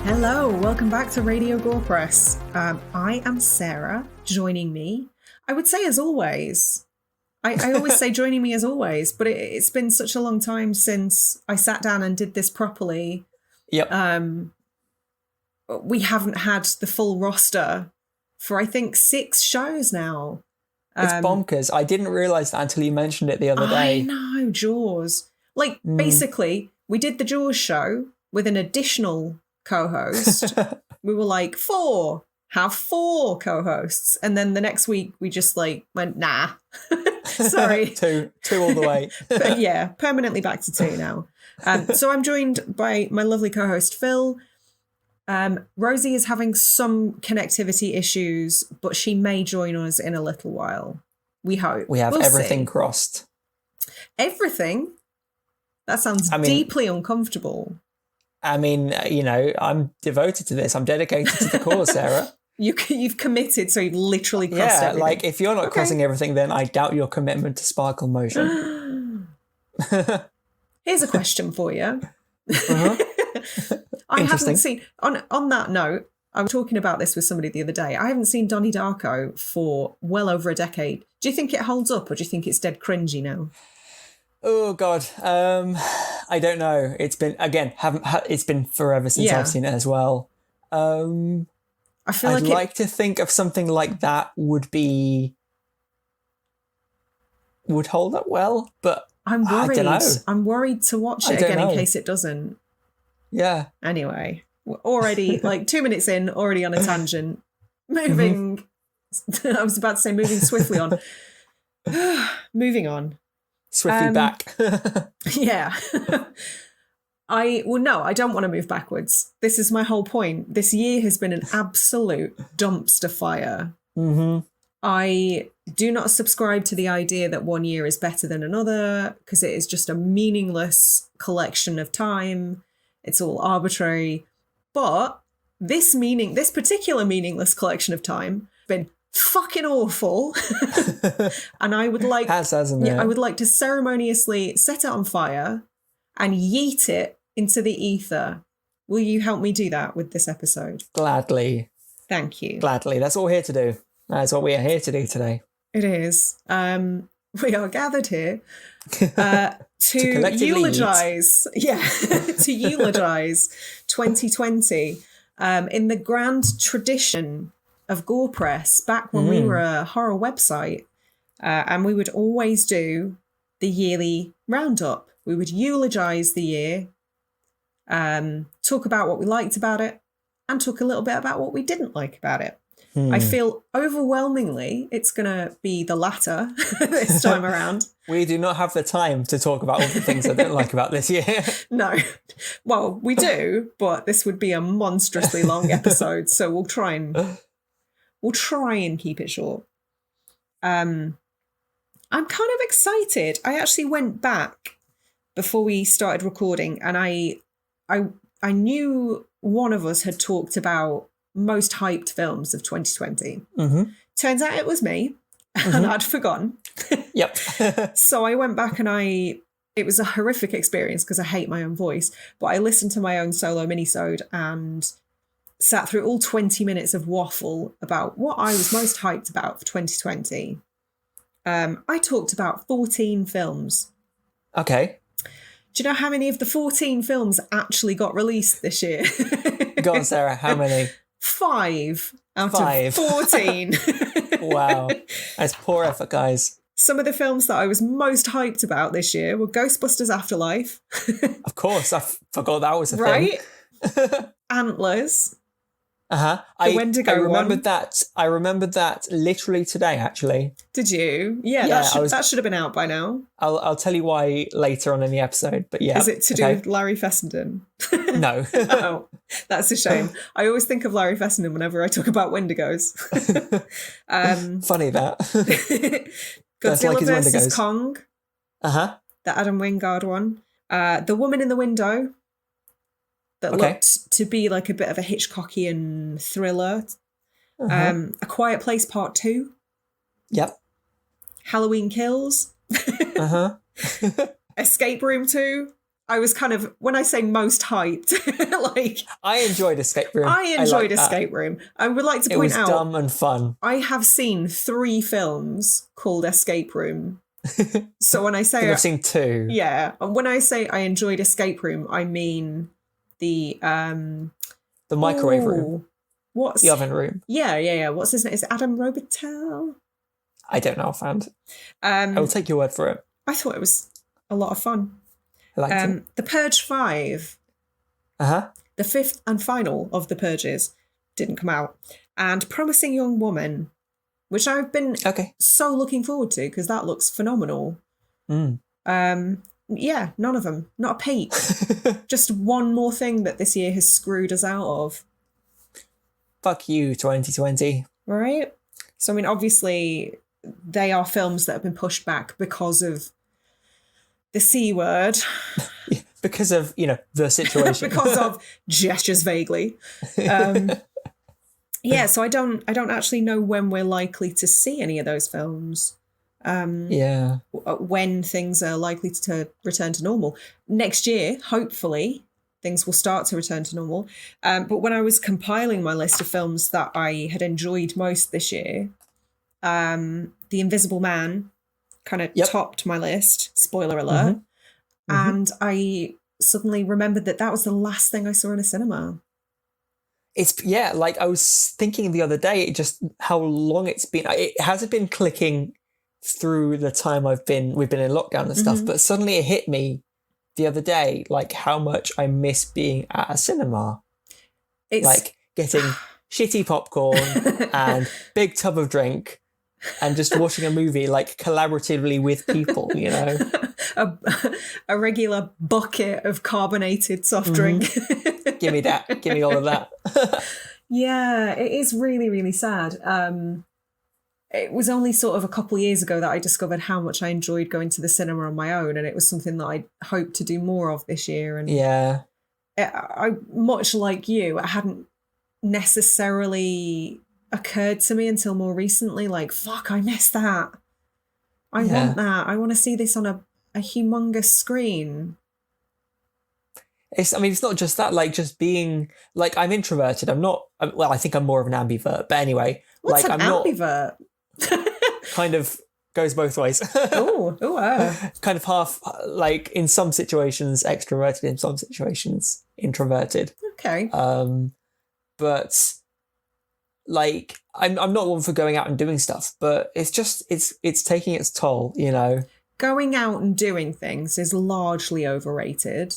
Hello, welcome back to Radio Gorepress. I am Sarah. Joining me, I would say as always. I always say joining me as always, but it's been such a long time since I sat down and did this properly. Yep. We haven't had the full roster for, I think, 6 shows now. It's bonkers. I didn't realise that until you mentioned it the other day. I know, Jaws. Basically, we did the Jaws show with an additional co-host. We were like, 4. Have 4 co-hosts. And then the next week, we just went, nah. Sorry. two all the way. But yeah, permanently back to 2 now. So I'm joined by my lovely co-host, Phil. Rosie is having some connectivity issues, but she may join us in a little while. We hope. We have everything crossed. Everything? That sounds deeply uncomfortable. I mean, I'm devoted to this. I'm dedicated to the cause, Sarah. You've committed, so you've literally crossed everything. If you're not crossing everything, then I doubt your commitment to sparkle motion. Here's a question for you. Uh-huh. I haven't seen, on that note, I was talking about this with somebody the other day. I haven't seen Donnie Darko for well over a decade. Do you think it holds up, or do you think it's dead cringy now? Oh God, I don't know. It's been it's been forever since I've seen it as well. I feel I'd like to think of something like that would hold up well, but I'm worried. I don't know. I'm worried to watch it again in case it doesn't. Yeah. Anyway, we're already 2 minutes in, already on a tangent. Moving. I was about to say moving swiftly on. Moving on. Swiftly back. Yeah. I don't want to move backwards. This is my whole point. This year has been an absolute dumpster fire. Mm-hmm. I do not subscribe to the idea that one year is better than another, because it is just a meaningless collection of time. It's all arbitrary. But this particular meaningless collection of time has been fucking awful. And I would like I would like to ceremoniously set it on fire and yeet it into the ether. Will you help me do that with this episode? Gladly. Thank you. Gladly. That's all we're here to do. That's what we are here to do today. It is. We are gathered here to eulogize. Yeah, to eulogize 2020 in the grand tradition of Gorepress, back when we were a horror website, and we would always do the yearly roundup. We would eulogize the year, talk about what we liked about it, and talk a little bit about what we didn't like about it. I feel overwhelmingly it's going to be the latter this time around. We do not have the time to talk about all the things I don't like about this year. No. Well, we do, but this would be a monstrously long episode, so we'll try and keep it short. I'm kind of excited. I actually went back before we started recording, and I knew one of us had talked about most hyped films of 2020. Mm-hmm. Turns out it was me, and I'd forgotten. Yep. So I went back and it was a horrific experience because I hate my own voice, but I listened to my own solo minisode and sat through all 20 minutes of waffle about what I was most hyped about for 2020. I talked about 14 films. Okay. Do you know how many of the 14 films actually got released this year? Go on, Sarah. How many? 5 out of 14. Wow. That's poor effort, guys. Some of the films that I was most hyped about this year were Ghostbusters Afterlife. Of course. I forgot that was a thing. Right? Antlers. Uh-huh. I remembered that. I remembered that literally today, actually. Did you? Yeah, that should have been out by now. I'll tell you why later on in the episode, but yeah. Is it to do with Larry Fessenden? No. Oh, that's a shame. I always think of Larry Fessenden whenever I talk about Wendigos. Funny that. Godzilla vs. Kong. Uh-huh. The Adam Wingard one. The Woman in the Window. That looked to be like a bit of a Hitchcockian thriller. A Quiet Place Part 2. Yep. Halloween Kills. Uh-huh. Escape Room 2. I was kind of, when I say most hyped, like... I enjoyed Escape Room. I enjoyed Escape Room. I would like to point out... It was dumb and fun. I have seen 3 films called Escape Room. So when I say... I've seen 2. Yeah. And when I say I enjoyed Escape Room, I mean the microwave room. What's... The oven room. Yeah. What's his name? Is it Adam Robitel? I don't know offhand. I will take your word for it. I thought it was a lot of fun. I liked it. The Purge 5. Uh-huh. The 5th and final of the Purges didn't come out. And Promising Young Woman, which I've been so looking forward to because that looks phenomenal. Yeah, none of them. Not a peep. Just one more thing that this year has screwed us out of. Fuck you, 2020. Right? So, I mean, obviously, they are films that have been pushed back because of the C word. Because of, the situation. Because of gestures vaguely. Yeah, so I don't actually know when we're likely to see any of those films. When things are likely to return to normal. Next year, hopefully, things will start to return to normal. But when I was compiling my list of films that I had enjoyed most this year, The Invisible Man kind of topped my list, spoiler alert. And I suddenly remembered that was the last thing I saw in a cinema. Like I was thinking the other day, just how long it's been. It hasn't been clicking through the time we've been in lockdown and stuff, but suddenly it hit me the other day, like how much I miss being at a cinema. It's like getting shitty popcorn and big tub of drink and just watching a movie like collaboratively with people, a regular bucket of carbonated soft drink. Give me that. Give me all of that. Yeah, it is really, really sad. It was only sort of a couple of years ago that I discovered how much I enjoyed going to the cinema on my own, and it was something that I hoped to do more of this year. And I much like you, it hadn't necessarily occurred to me until more recently, like, fuck, I miss that. I want that. I want to see this on a humongous screen. It's not just that, like, just being, like, I'm introverted. I'm not, well, I think I'm more of an ambivert, but anyway. What's like, an I'm ambivert? Kind of goes both ways. Kind of half, like, in some situations extroverted, in some situations introverted. Okay. But, like, I'm not one for going out and doing stuff, but it's just, it's taking its toll, Going out and doing things is largely overrated.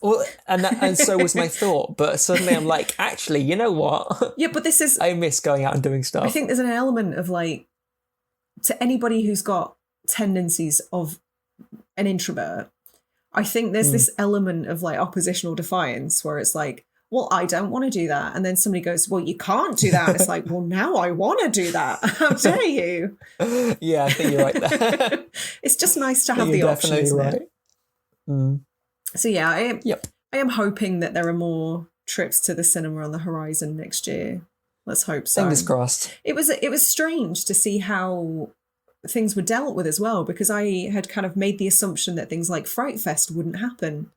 Well, and so was my thought, but suddenly I'm like, actually, you know what? Yeah, but this is... I miss going out and doing stuff. I think there's an element of, like, to anybody who's got tendencies of an introvert, I think there's this element of, like, oppositional defiance where it's like, well, I don't want to do that. And then somebody goes, well, you can't do that. And it's like, well, now I want to do that. How dare you? Yeah, I think you're right there. It's just nice to have the option, isn't right. it? So yeah, I am hoping that there are more trips to the cinema on the horizon next year. Let's hope so. Fingers crossed. It was strange to see how things were dealt with as well, because I had kind of made the assumption that things like Fright Fest wouldn't happen.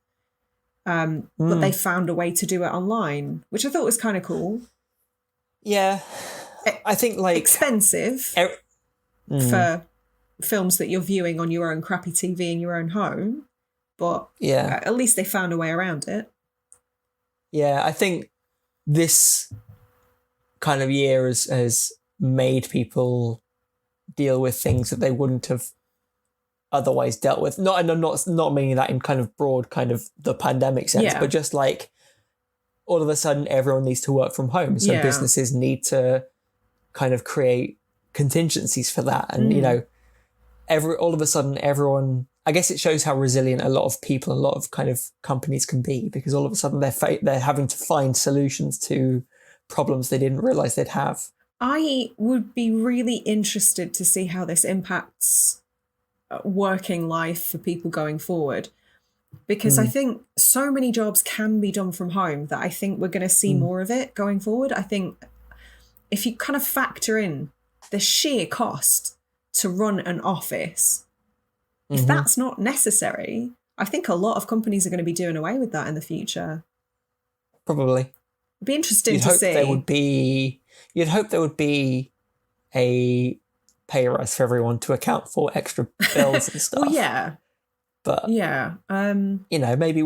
But they found a way to do it online, which I thought was kind of cool. Yeah. I think, like... Expensive for films that you're viewing on your own crappy TV in your own home. But at least they found a way around it. Yeah, I think this kind of year has made people deal with things that they wouldn't have otherwise dealt with. And I'm not meaning that in kind of broad kind of the pandemic sense, but just like all of a sudden everyone needs to work from home. So businesses need to kind of create contingencies for that. And, all of a sudden everyone... I guess it shows how resilient a lot of people, a lot of kind of companies can be, because all of a sudden they're having to find solutions to problems they didn't realize they'd have. I would be really interested to see how this impacts working life for people going forward, because I think so many jobs can be done from home that I think we're going to see more of it going forward. I think if you kind of factor in the sheer cost to run an office, if that's not necessary, I think a lot of companies are going to be doing away with that in the future. Probably. It'd be interesting to see. You'd hope there would be a pay rise for everyone to account for extra bills and stuff. Well, yeah. But yeah, maybe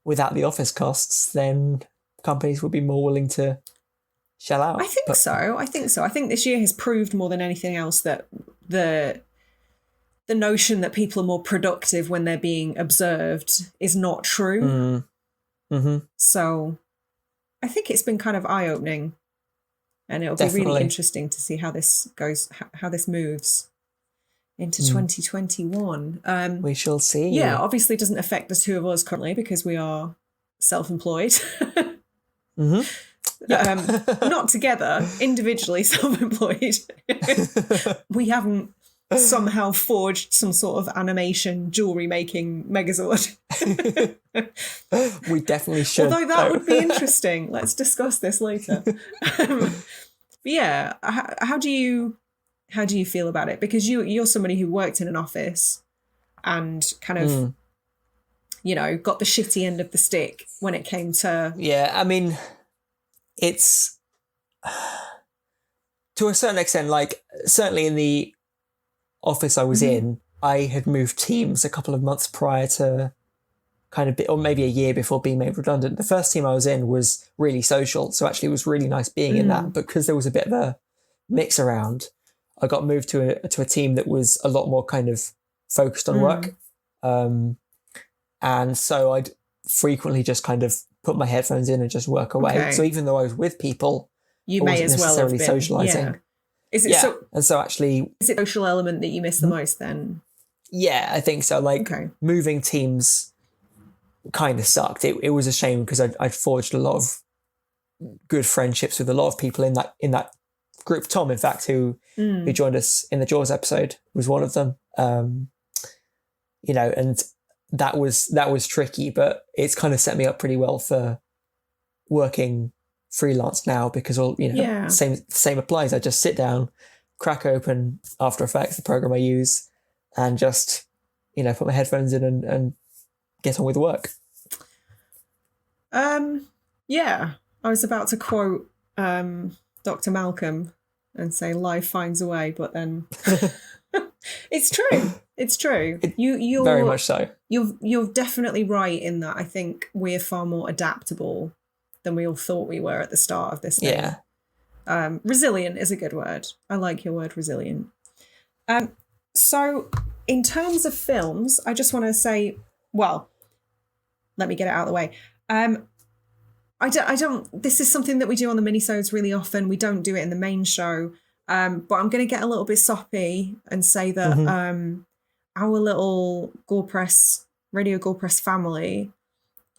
without the office costs, then companies would be more willing to shell out. I think so. I think this year has proved more than anything else that the notion that people are more productive when they're being observed is not true. Mm-hmm. So I think it's been kind of eye-opening, and it'll be really interesting to see how this goes, how this moves into 2021. We shall see. Yeah, obviously it doesn't affect the two of us currently because we are self-employed. Not together, individually self-employed. We haven't somehow forged some sort of animation jewelry making megazord. We definitely should. Although that would be interesting. Let's discuss this later. But yeah, how do you feel about it? Because you're somebody who worked in an office and kind of got the shitty end of the stick when it came to... Yeah, I mean, it's to a certain extent, like certainly in the office I was in, I had moved teams a couple of months prior to or maybe a year before being made redundant. The first team I was in was really social, so actually it was really nice being in that, because there was a bit of a mix around. I got moved to a team that was a lot more kind of focused on work. And so I'd frequently just kind of put my headphones in and just work away. Okay. So even though I was with people, you may as well have been socializing. Yeah. Is it and so actually, is it the social element that you miss the most then? Yeah, I think so. Like moving teams kind of sucked. It was a shame because I'd forged a lot of good friendships with a lot of people in that group. Tom, in fact, who joined us in the Jaws episode, was one of them. And that was tricky, but it's kind of set me up pretty well for working freelance now, because same applies. I just sit down, crack open After Effects, the program I use, and just put my headphones in and get on with work. I was about to quote Dr. Malcolm and say life finds a way, but then it's true. It's true. You're very much so. You're definitely right in that. I think we're far more adaptable than we all thought we were at the start of this thing. Yeah. Resilient is a good word. I like your word, resilient. So in terms of films, I just want to say, well, let me get it out of the way. I don't, this is something that we do on the minisodes really often. We don't do it in the main show. But I'm going to get a little bit soppy and say that our little Radio Gorepress family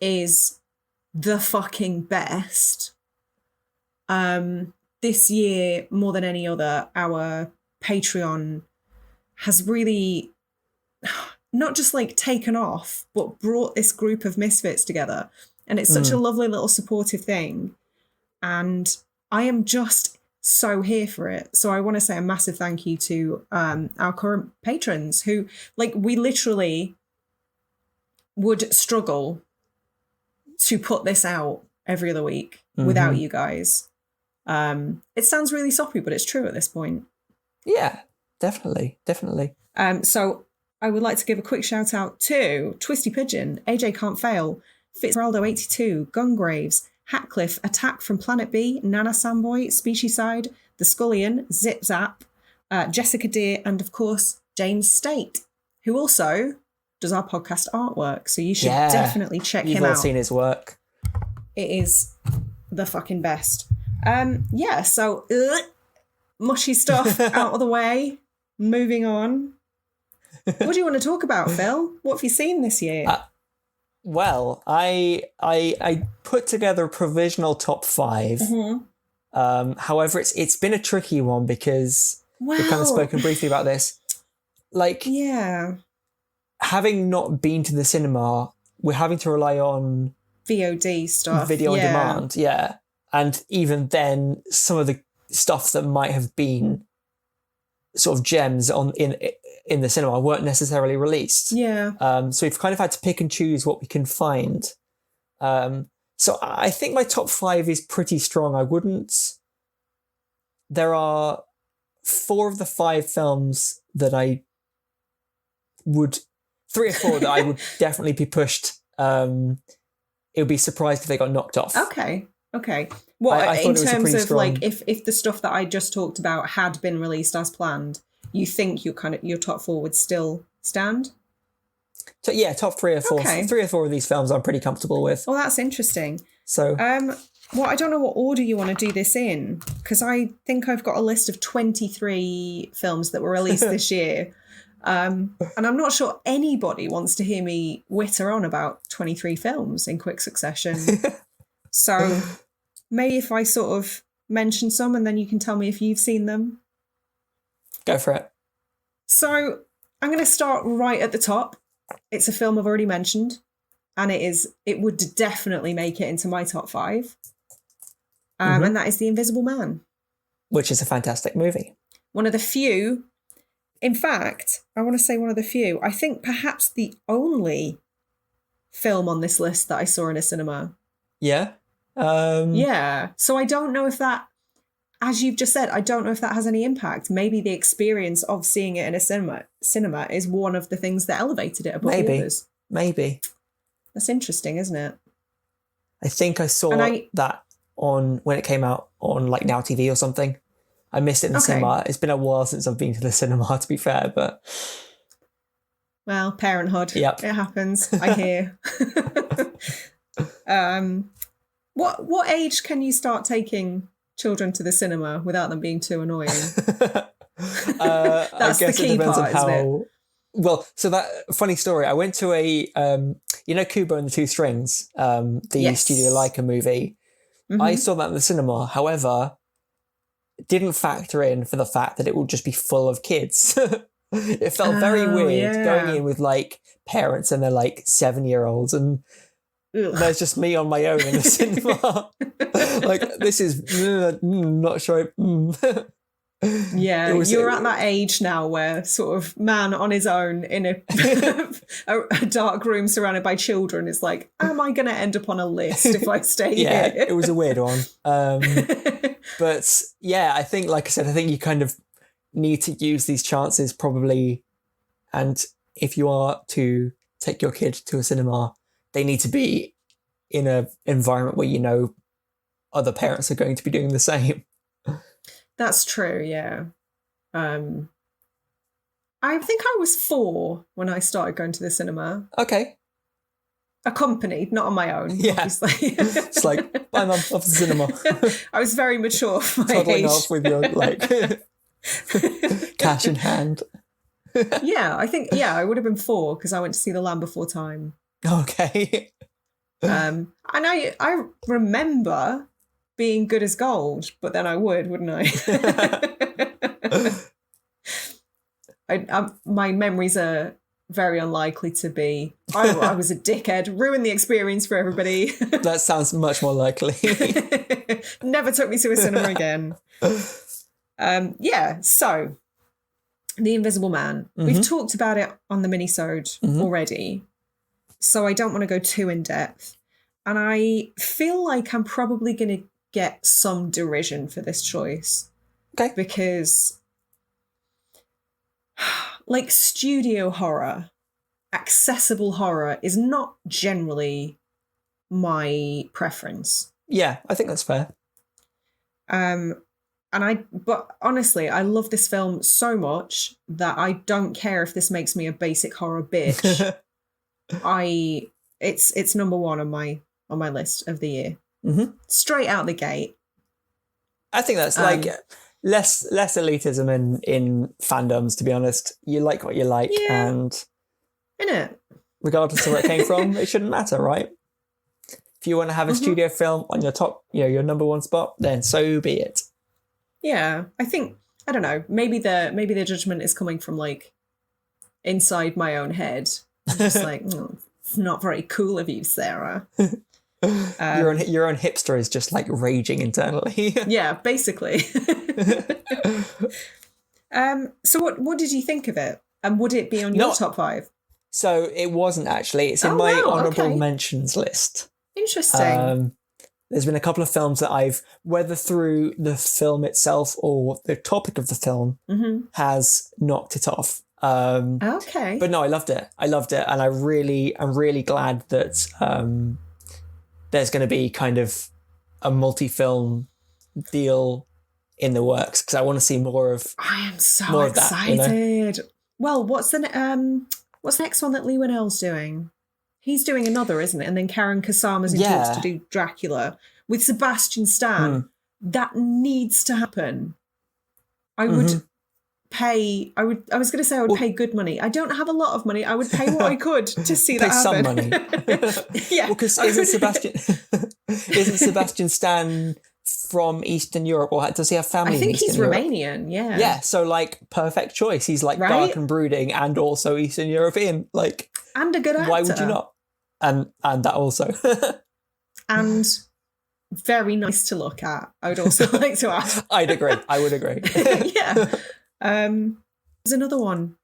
is the fucking best. This year, more than any other, our Patreon has really not just like taken off, but brought this group of misfits together. And it's such a lovely little supportive thing. And I am just so here for it. So I want to say a massive thank you to our current patrons who, like, we literally would struggle to put this out every other week without you guys. It sounds really soppy, but it's true at this point. Yeah, definitely. So I would like to give a quick shout out to Twisty Pigeon, AJ Can't Fail, Fitzgeraldo82, Gungraves, Hatcliffe, Attack from Planet B, Nana Samboy, Specieside, The Scullion, Zip Zap, Jessica Deer, and of course, James State, who also does our podcast artwork. So you should definitely check him out. You've all seen his work. It is the fucking best. So mushy stuff out of the way. Moving on. What do you want to talk about, Phil? What have you seen this year? Well, I put together a provisional top 5. However, it's been a tricky one because we've kind of spoken briefly about this. Like, having not been to the cinema, we're having to rely on VOD stuff, video on demand. Yeah, and even then, some of the stuff that might have been sort of gems in the cinema weren't necessarily released. Yeah. So we've kind of had to pick and choose what we can find. So I think my top 5 is pretty strong. There are 4 of the 5 films that 3 or 4 that I would definitely be pushed. It would be surprised if they got knocked off. Okay. What I in thought it was terms of strong... like if the stuff that I just talked about had been released as planned, you think your top 4 would still stand? So yeah, top 3 or 4. Okay. 3 or 4 of these films I'm pretty comfortable with. Well, that's interesting. So well, I don't know what order you want to do this in, because I think I've got a list of 23 films that were released this year. And I'm not sure anybody wants to hear me witter on about 23 films in quick succession. So maybe if I sort of mention some and then you can tell me if you've seen them. Go for it. So I'm going to start right at the top. It's a film I've already mentioned, and it would definitely make it into my top 5. And that is The Invisible Man. Which is a fantastic movie. One of the few, in fact, I want to say one of the few, I think perhaps the only film on this list that I saw in a cinema. Yeah? Yeah. So I don't know if that, as you've just said, I don't know if that has any impact. Maybe the experience of seeing it in a cinema is one of the things that elevated it above others. Maybe. That's interesting, isn't it? I think I saw that when it came out on like Now TV or something. I missed it in the cinema. It's been a while since I've been to the cinema, to be fair, but... Well, parenthood. Yep. It happens, I hear. What age can you start taking children to the cinema without them being too annoying? That's the key part, isn't it? Well, so that funny story. I went to a Kubo and the Two Strings, the Studio Leica movie. Mm-hmm. I saw that in the cinema. However, didn't factor in for the fact that it would just be full of kids. It felt very weird going in with like parents and they're like 7-year-olds and there's just me on my own in the cinema. Like, this is not sure. Yeah, you're at that age now where sort of man on his own in a dark room surrounded by children is like, am I going to end up on a list if I stay here? It was a weird one. But yeah, I think, like I said, I think you kind of need to use these chances probably. And if you are to take your kid to a cinema, they need to be in an environment where you know other parents are going to be doing the same. That's true, yeah. I think I was 4 when I started going to the cinema. Okay. Accompanied, not on my own, obviously. It's like, bye, mum, off to the cinema. I was very mature for my toddling age. off with your, like, cash in hand. I think, I would have been 4 because I went to see The Land Before Time. Okay. And I remember being good as gold, but then I wouldn't I? My memories are very unlikely to be. I was a dickhead, ruined the experience for everybody. That sounds much more likely. Never took me to a cinema again. So The Invisible Man. Mm-hmm. We've talked about it on the mini-sode already, so I don't want to go too in depth. And I feel like I'm probably going to get some derision for this choice. Okay. Because, like, studio horror, accessible horror is not generally my preference. Yeah, I think that's fair. But honestly, I love this film so much that I don't care if this makes me a basic horror bitch. It's number 1 on my list of the year. Mm-hmm. Straight out the gate. I think that's like less elitism in fandoms, to be honest. You like what you like, and innit? Regardless of where it came from, it shouldn't matter, right? If you want to have a studio film on your top, your number 1 spot, then so be it. Yeah, I think, I don't know, maybe the judgment is coming from like inside my own head. I'm just like, it's not very cool of you, Sarah. Your own hipster is just like raging internally. Yeah, basically. So what did you think of it? And would it be on your top 5? So it wasn't actually. It's in my honourable mentions list. Interesting. There's been a couple of films that I've, whether through the film itself or the topic of the film, has knocked it off. Okay. But no, I loved it. And I'm really glad that there's going to be kind of a multi-film deal in the works, because I want to see more of. I am so excited. That, you know? Well, what's the next one that Lee Whannell's doing? He's doing another, isn't it? And then Karen Kasama's in talks to do Dracula with Sebastian Stan. That needs to happen. I would pay. I was going to say I would pay good money. I don't have a lot of money. I would pay what I could to see that happen. Some money. Yeah. Well, because isn't Sebastian Stan from Eastern Europe, or does he have family? I think in Eastern he's Europe? Romanian. Yeah. Yeah. So like perfect choice. He's like dark and brooding, and also Eastern European. Like, and a good actor. Why would you not? And that also. And very nice to look at. I would also like to add. I'd agree. I would agree. Yeah. There's another one,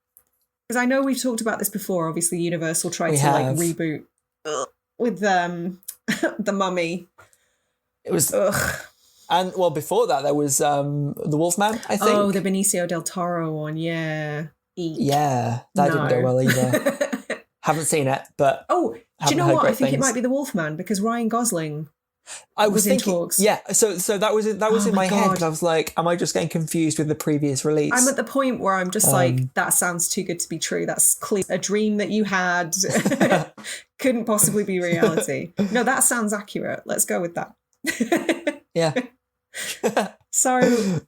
because I know we've talked about this before. Obviously, Universal tried to like reboot with the Mummy. It was, and well, before that there was the Wolfman. I think. Oh, the Benicio del Toro one. Yeah. Yeah, that didn't go well either. Haven't seen it, but do you know what? I think it might be the Wolfman, because Ryan Gosling. I was thinking, in talks. Yeah, so that was in my head, because I was like, am I just getting confused with the previous release? I'm at the point where I'm just like, that sounds too good to be true. That's clear a dream that you had. Couldn't possibly be reality. No, that sounds accurate. Let's go with that. Yeah. So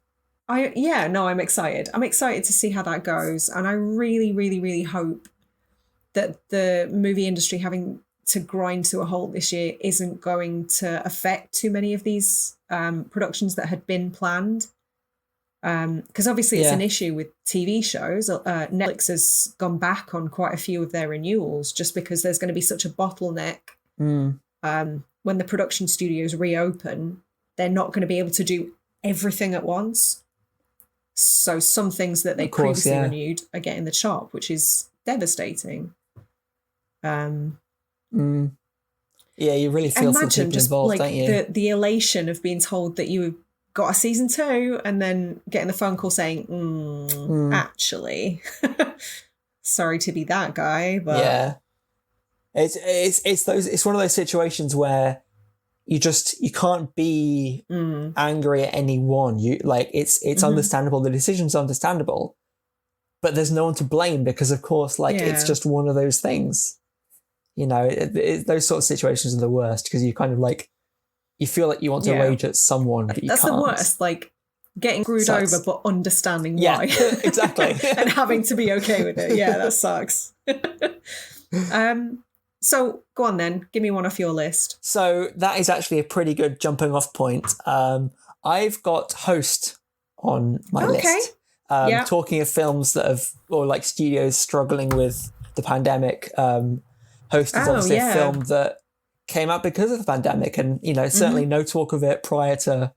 I'm excited. I'm excited to see how that goes. And I really, really, really hope that the movie industry having to grind to a halt this year isn't going to affect too many of these productions that had been planned. Because obviously it's an issue with TV shows. Netflix has gone back on quite a few of their renewals just because there's going to be such a bottleneck. When the production studios reopen, they're not going to be able to do everything at once. So some things that they previously renewed are getting the chop, which is devastating. Yeah, you really feel for the people involved, like, don't you? The elation of being told that you got a season 2 and then getting the phone call saying, actually, sorry to be that guy, but yeah, it's one of those situations where you can't be angry at anyone. You like it's understandable. The decision's understandable, but there's no one to blame because, of course, it's just one of those things. You know, those sort of situations are the worst because you kind of like, you feel like you want to rage at someone, but you can't. That's the worst, like getting screwed over, but understanding why. Exactly. And having to be okay with it. Yeah, that sucks. So go on then, give me one off your list. So that is actually a pretty good jumping off point. I've got Host on my list. Talking of films that have, or like studios struggling with the pandemic, Host is obviously a film that came out because of the pandemic, and certainly no talk of it prior to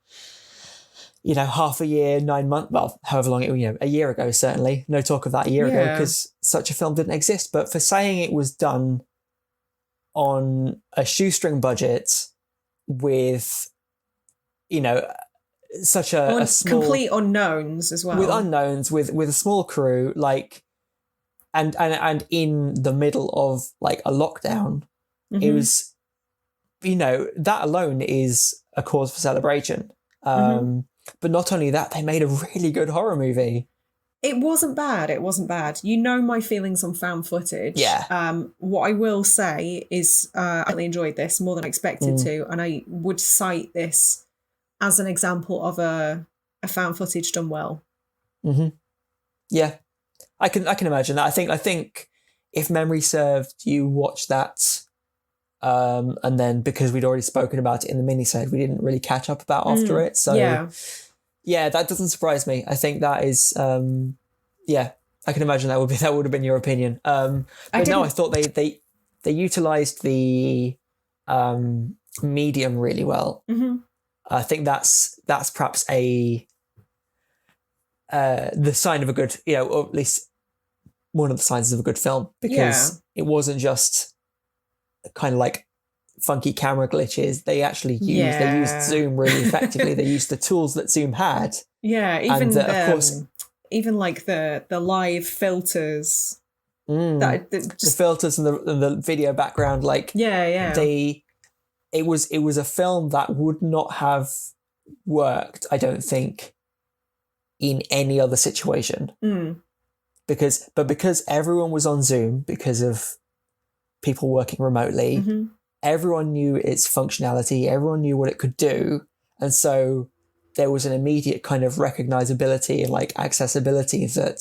half a year, 9 months, well, however long a year ago, certainly no talk of that a year ago because such a film didn't exist. But for saying it was done on a shoestring budget with such a small, complete unknowns as well, with unknowns, with a small crew, like and in the middle of like a lockdown, it was that alone is a cause for celebration. But not only that, they made a really good horror movie. It wasn't bad. You know my feelings on found footage. Yeah. What I will say is I really enjoyed this more than I expected to, and I would cite this as an example of a found footage done well. Yeah, I can imagine that. I think if memory served, you watched that, and then because we'd already spoken about it in the minisode, we didn't really catch up about after it. So yeah, that doesn't surprise me. I think that is, I can imagine that would have been your opinion. But no, I thought they utilized the medium really well. I think that's perhaps the sign of a good, or at least one of the signs of a good film, because it wasn't just kind of like funky camera glitches. They actually used Zoom really effectively. They used the tools that Zoom had. Yeah, even of course, even like the live filters. The filters and the video background, like it was a film that would not have worked, I don't think, in any other situation. Because everyone was on Zoom because of people working remotely. Everyone knew its functionality, everyone knew what it could do, and so there was an immediate kind of recognizability and like accessibility that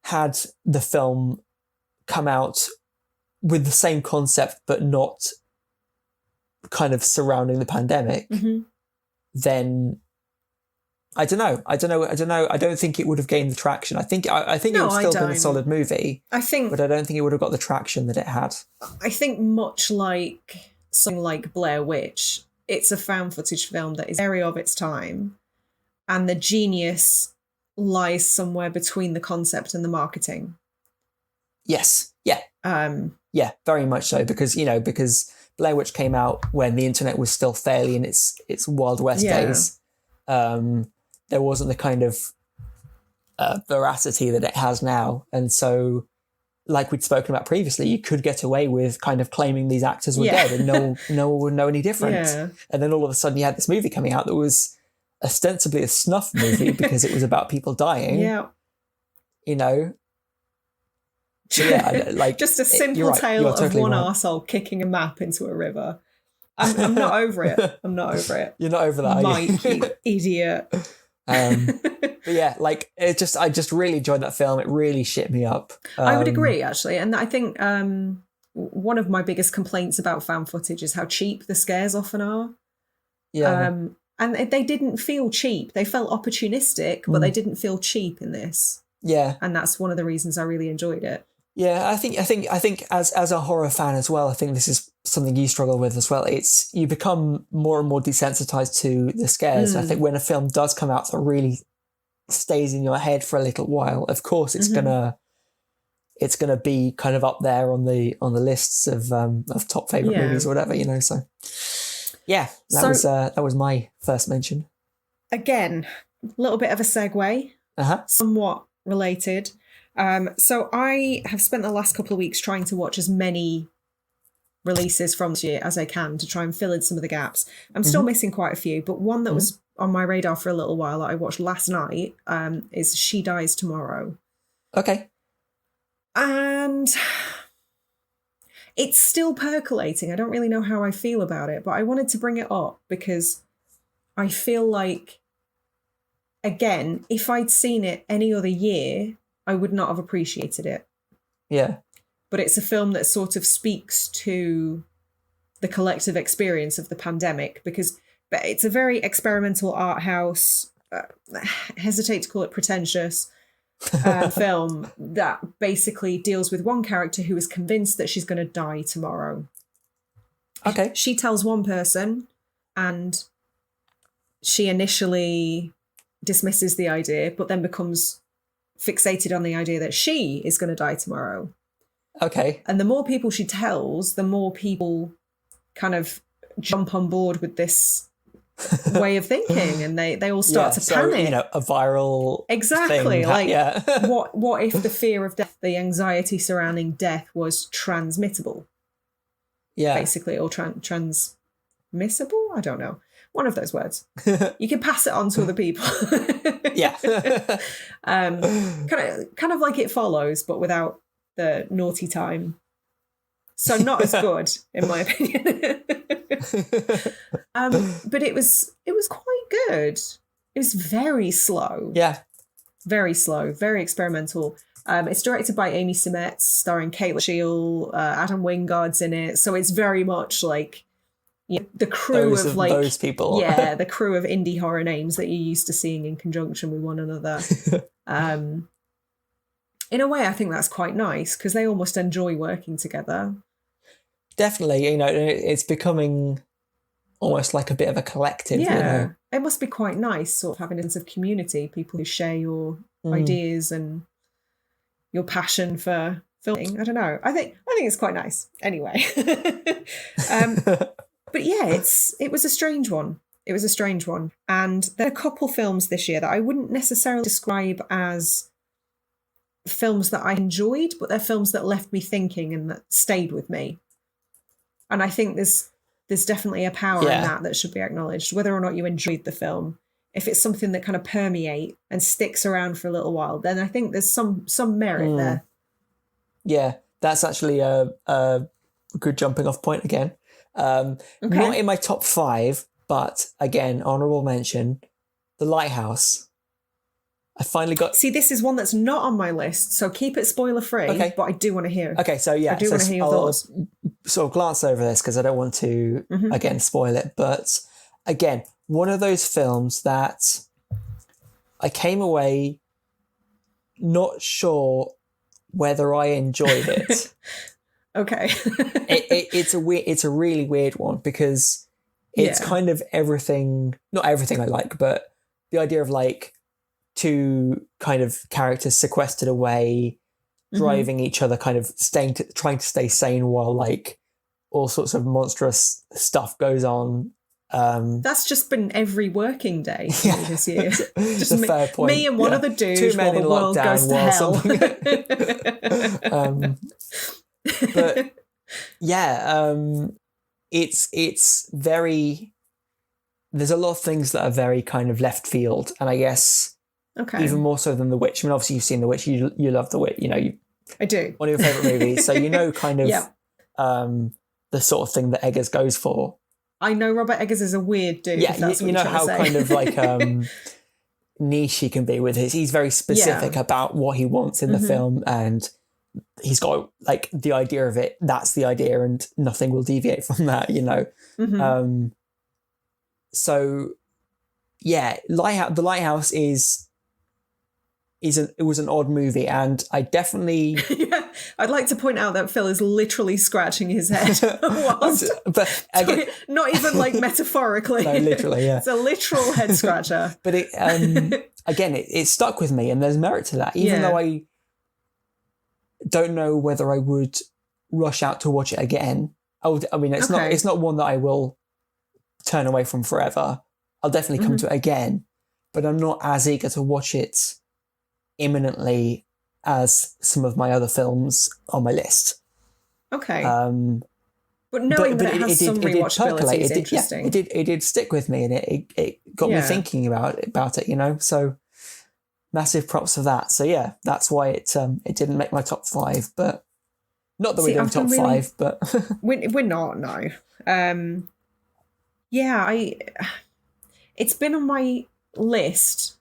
had the film come out with the same concept but not kind of surrounding the pandemic, then I don't know. I don't think it would have gained the traction. I think it would still been a solid movie. But I don't think it would have got the traction that it had. I think much like something like Blair Witch, it's a found footage film that is very of its time, and the genius lies somewhere between the concept and the marketing. Yes. Yeah. Yeah, very much so, because Blair Witch came out when the internet was still fairly in its Wild West days. There wasn't the kind of veracity that it has now. And so, like we'd spoken about previously, you could get away with kind of claiming these actors were dead and no one would know any different. Yeah. And then all of a sudden you had this movie coming out that was ostensibly a snuff movie because it was about people dying. Yeah. So yeah, like just a simple tale of totally one arsehole kicking a map into a river. I'm not over it. I'm not over it. You're not over that, Mike, you idiot. But yeah, like I just really enjoyed that film. It really shit me up. I would agree, actually, and I think one of my biggest complaints about found footage is how cheap the scares often are. Yeah, and they didn't feel cheap. They felt opportunistic, but they didn't feel cheap in this. Yeah, and that's one of the reasons I really enjoyed it. Yeah, I think as a horror fan as well, I think this is something you struggle with as well. It's you become more and more desensitized to the scares. I think when a film does come out that really stays in your head for a little while, of course it's gonna be kind of up there on the lists of top favorite movies or whatever, So yeah, that was my first mention. Again, a little bit of a segue, somewhat related. So I have spent the last couple of weeks trying to watch as many releases from this year as I can to try and fill in some of the gaps. I'm still missing quite a few, but one that was on my radar for a little while that I watched last night is She Dies Tomorrow. Okay. And it's still percolating. I don't really know how I feel about it, but I wanted to bring it up because I feel like, again, if I'd seen it any other year, I would not have appreciated it. Yeah. But it's a film that sort of speaks to the collective experience of the pandemic because it's a very experimental art house, hesitate to call it pretentious, film that basically deals with one character who is convinced that she's going to die tomorrow. Okay. She tells one person and she initially dismisses the idea, but then becomes fixated on the idea that she is going to die tomorrow. Okay. And the more people she tells, the more people kind jump on board with this way of thinking, and they all start to panic. A viral exactly thing. What if the fear of death, the anxiety surrounding death, was transmittable? Yeah, basically, or transmissible. I don't know. One of those words. You can pass it on to other people. Yeah. kind of like It Follows, but without the naughty time. So not as good, in my opinion. But it was quite good. It was very slow. Yeah. Very slow, very experimental. It's directed by Amy Seimetz, starring Caitlin Shield, Adam Wingard's in it. So it's very much like the crew of those people. Yeah, the crew of indie horror names that you're used to seeing in conjunction with one another. In a way, I think that's quite nice because they almost enjoy working together. Definitely, it's becoming almost like a bit of a collective. Yeah, it must be quite nice, sort of having a sense of community, people who share your ideas and your passion for filming. I don't know. I think it's quite nice. Anyway. But yeah, it was a strange one. It was a strange one. And there are a couple films this year that I wouldn't necessarily describe as films that I enjoyed, but they're films that left me thinking and that stayed with me. And I think there's definitely a power in that should be acknowledged, whether or not you enjoyed the film. If it's something that kind of permeates and sticks around for a little while, then I think there's some merit there. Yeah, that's actually a good jumping off point again. Not in my top 5, but again, honourable mention, The Lighthouse. I finally got... See, this is one that's not on my list, so keep it spoiler-free, but I do want to hear. Okay, so yeah. I do want to hear your thoughts. Sort of glance over this because I don't want to, again, spoil it. But again, one of those films that I came away not sure whether I enjoyed it. Okay. It's a really weird one because it's kind of everything, not everything I like, but the idea of like two kind of characters sequestered away, driving each other, kind of trying to stay sane while like all sorts of monstrous stuff goes on. That's just been every working day this year. Just a fair point. Me and one other dude while the world goes to hell. But yeah, it's very, there's a lot of things that are very kind of left field, and I guess even more so than The Witch. I mean, obviously you've seen The Witch, you love The Witch, I do. One of your favourite movies, so kind of the sort of thing that Eggers goes for. I know Robert Eggers is a weird dude. Yeah, you know how kind of like niche he can be with he's very specific about what he wants in the film, and he's got like the idea of it, that's the idea, and nothing will deviate from that, so yeah, The Lighthouse it was an odd movie, and I definitely I'd like to point out that Phil is literally scratching his head but again, not even like metaphorically. No, literally, yeah. It's a literal head scratcher. But again, it stuck with me, and there's merit to that, even though I don't know whether I would rush out to watch it again. It's not one that I will turn away from forever. I'll definitely come to it again, but I'm not as eager to watch it imminently as some of my other films on my list. Okay. But knowing that it has some rewatchability is interesting. It did stick with me, and it got me thinking about it, so massive props for that. So yeah, that's why it didn't make my top 5, but not that we're doing top 5, but we're not, no. It's been on my list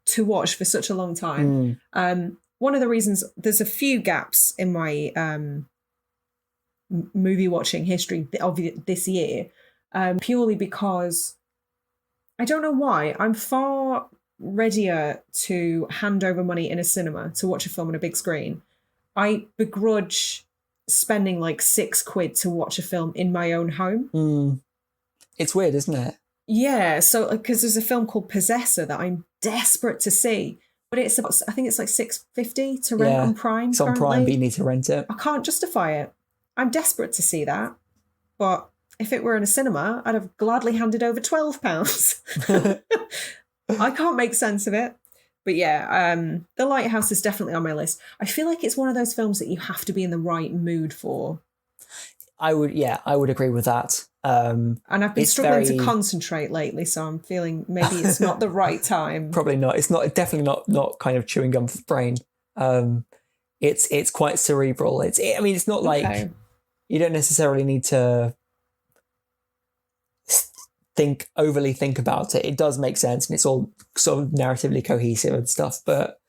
to watch for such a long time. One of the reasons, there's a few gaps in my movie watching history of this year, purely because I don't know why, I'm far readier to hand over money in a cinema to watch a film on a big screen. I begrudge spending like £6 to watch a film in my own home. It's weird, isn't it? Yeah, so because there's a film called Possessor that I'm desperate to see, but I think it's like $6.50 to rent on Prime. It's on Prime, but you need to rent it. I can't justify it. I'm desperate to see that, but if it were in a cinema, I'd have gladly handed over £12. I can't make sense of it. But yeah, The Lighthouse is definitely on my list. I feel like it's one of those films that you have to be in the right mood for. I would agree with that. And I've been struggling to concentrate lately, so I'm feeling maybe it's not the right time. Probably not. It's definitely not kind of chewing gum for the brain. It's quite cerebral. It's not like you don't necessarily need to overly think about it. It does make sense, and it's all sort of narratively cohesive and stuff. But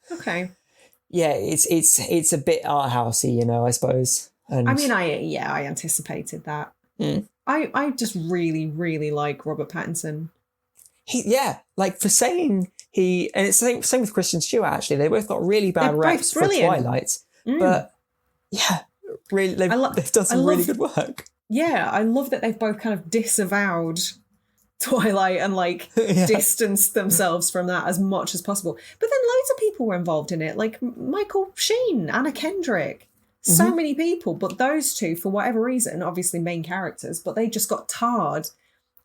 yeah, it's a bit art housey, I suppose. And I anticipated that. I just really, really like Robert Pattinson. For saying and it's the same with Kristen Stewart, actually. They both got really bad reps for Twilight. But yeah, really, they've done some really good work. Yeah, I love that they've both kind of disavowed Twilight and like distanced themselves from that as much as possible. But then loads of people were involved in it, like Michael Sheen, Anna Kendrick, so many people. But those two, for whatever reason, obviously main characters, but they just got tarred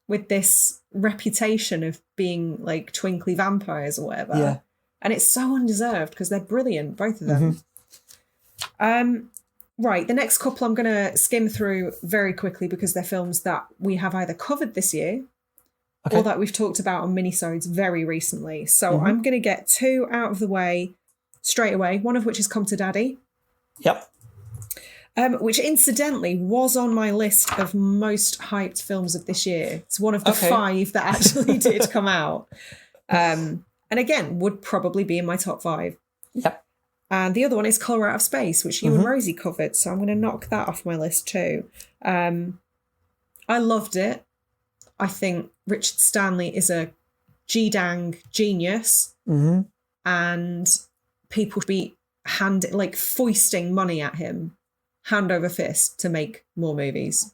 with this reputation of being like twinkly vampires or whatever. Yeah. And it's so undeserved because they're brilliant, both of them. Right, the next couple I'm going to skim through very quickly because they're films that we have either covered this year or that we've talked about on minisodes very recently. So I'm going to get two out of the way straight away, one of which is Come to Daddy. Yep. Which incidentally was on my list of most hyped films of this year. It's one of the 5 that actually did come out. And again, would probably be in my top 5. Yep. And the other one is Colour Out of Space, which you and Rosie covered. So I'm going to knock that off my list too. I loved it. I think Richard Stanley is a G-dang genius. And people should be foisting money at him, hand over fist, to make more movies.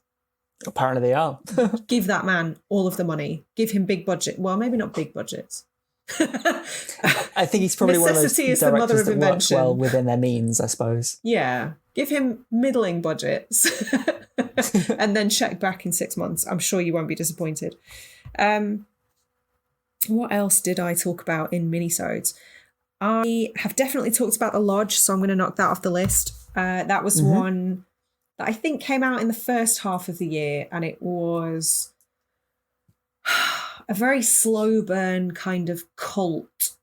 Apparently they are. Give that man all of the money. Give him big budget. Well, maybe not big budgets. I think he's probably one of those is the mother directors of that works invention. well within their means, I suppose. Yeah. Give him middling budgets and then check back in 6 months. I'm sure you won't be disappointed. What else did I talk about in minisodes? I have definitely talked about The Lodge, so I'm going to knock that off the list. That was one that I think came out in the first half of the year, and it was a very slow burn kind of cult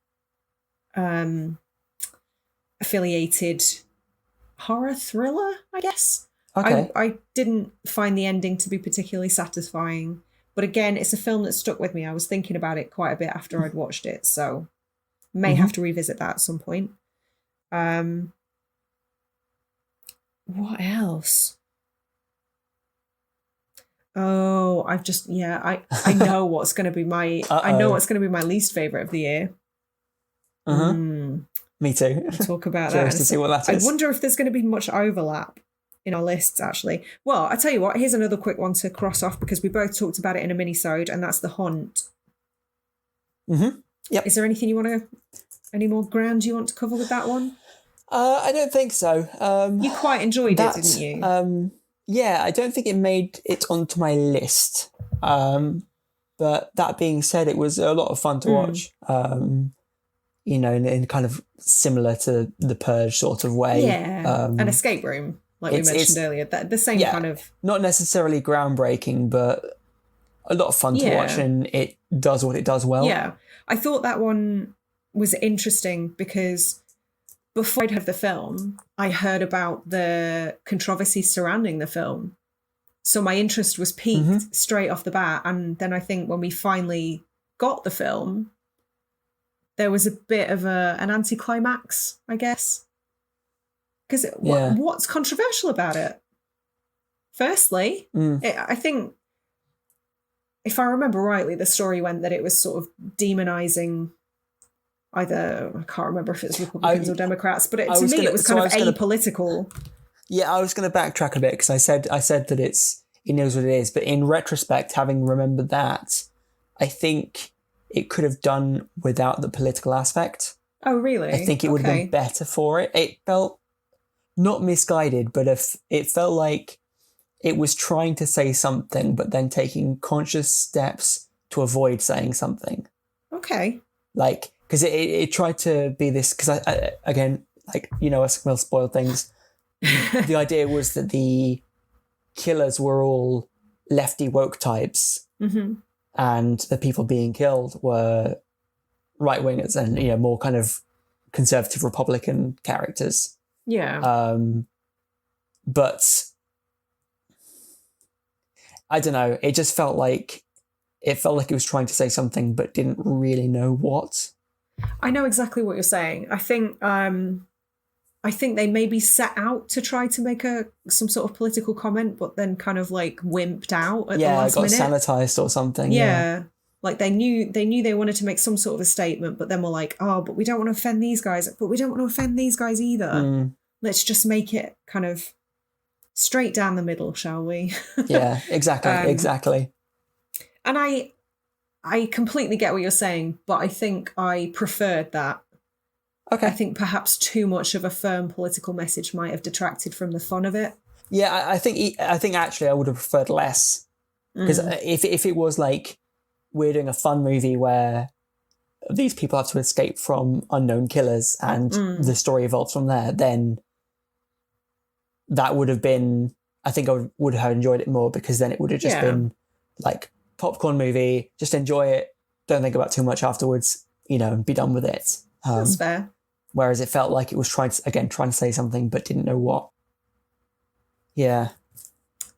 affiliated horror thriller, I guess. Okay. I didn't find the ending to be particularly satisfying, but again, it's a film that stuck with me. I was thinking about it quite a bit after I'd watched it, so may have to revisit that at some point. What else? Oh, I know what's going to be my least favorite of the year. Me too. We'll talk about that. Curious to see what that is. I wonder if there's going to be much overlap in our lists, actually. Well, I tell you what, here's another quick one to cross off because we both talked about it in a mini-sode, and that's The Hunt. Yep. Is there anything any more ground you want to cover with that one? I don't think so. You quite enjoyed it, didn't you? Yeah, I don't think it made it onto my list. But that being said, it was a lot of fun to watch. In kind of similar to The Purge sort of way. Yeah, an escape room, like we mentioned earlier. The same kind of... Not necessarily groundbreaking, but a lot of fun to watch, and it does what it does well. Yeah, I thought that one was interesting because before I'd heard the film, I heard about the controversy surrounding the film. So my interest was piqued straight off the bat. And then I think when we finally got the film, there was a bit of an anticlimax, I guess. Because what's controversial about it? Firstly, I think, if I remember rightly, the story went that it was sort of demonizing either, I can't remember if it's Republicans or Democrats, but it was kind of apolitical. Yeah, I was going to backtrack a bit because I said that it knows what it is, but in retrospect, having remembered that, I think it could have done without the political aspect. Oh, really? I think it would have been better for it. It felt not misguided, but it felt like it was trying to say something, but then taking conscious steps to avoid saying something. Okay. Like, because it tried to be this, because I again, like, us will spoil things. The idea was that the killers were all lefty woke types, and the people being killed were right wingers and more kind of conservative Republican characters. Yeah. But I don't know. It just felt like it was trying to say something, but didn't really know what. I know exactly what you're saying. I think they maybe set out to try to make some sort of political comment, but then kind of like wimped out at the last minute. Yeah, got sanitized or something. Yeah. Like they knew they wanted to make some sort of a statement, but then were like, oh, but we don't want to offend these guys, but we don't want to offend these guys either. Let's just make it kind of straight down the middle, shall we? Yeah, exactly. Exactly. And I I completely get what you're saying, but I think I preferred that. Okay. I think perhaps too much of a firm political message might have detracted from the fun of it. Yeah, I think actually I would have preferred less, because if it was like we're doing a fun movie where these people have to escape from unknown killers and the story evolves from there, then that would have been, I think I would have enjoyed it more, because then it would have just been like popcorn movie, just enjoy it, don't think about too much afterwards, and be done with it. That's fair. Whereas it felt like it was trying to say something but didn't know what. Yeah.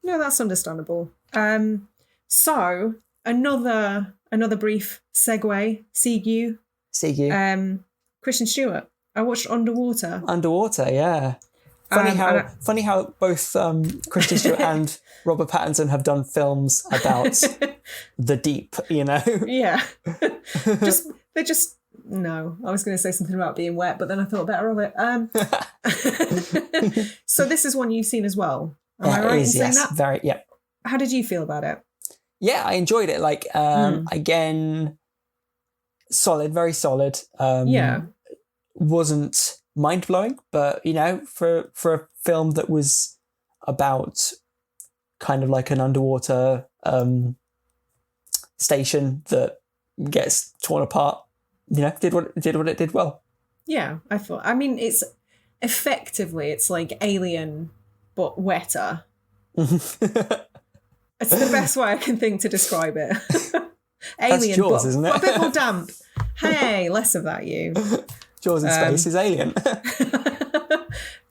No, that's understandable. So another brief segue. Segue. Kristen Stewart. I watched Underwater. Underwater, yeah. Funny how both Kristen Stewart and Robert Pattinson have done films about the deep, Yeah. No, I was going to say something about being wet, but then I thought better of it. So this is one you've seen as well. Am I right in saying that? Very, yeah. How did you feel about it? Yeah, I enjoyed it. Like, again, solid, very solid. Wasn't mind-blowing, but, for a film that was about kind of like an underwater station that gets torn apart, did what it did well. Yeah, it's effectively, it's like Alien, but wetter. It's the best way I can think to describe it. Alien, that's Jaws, isn't it? But a bit more damp. Hey, less of that, you. Jaws in space is Alien.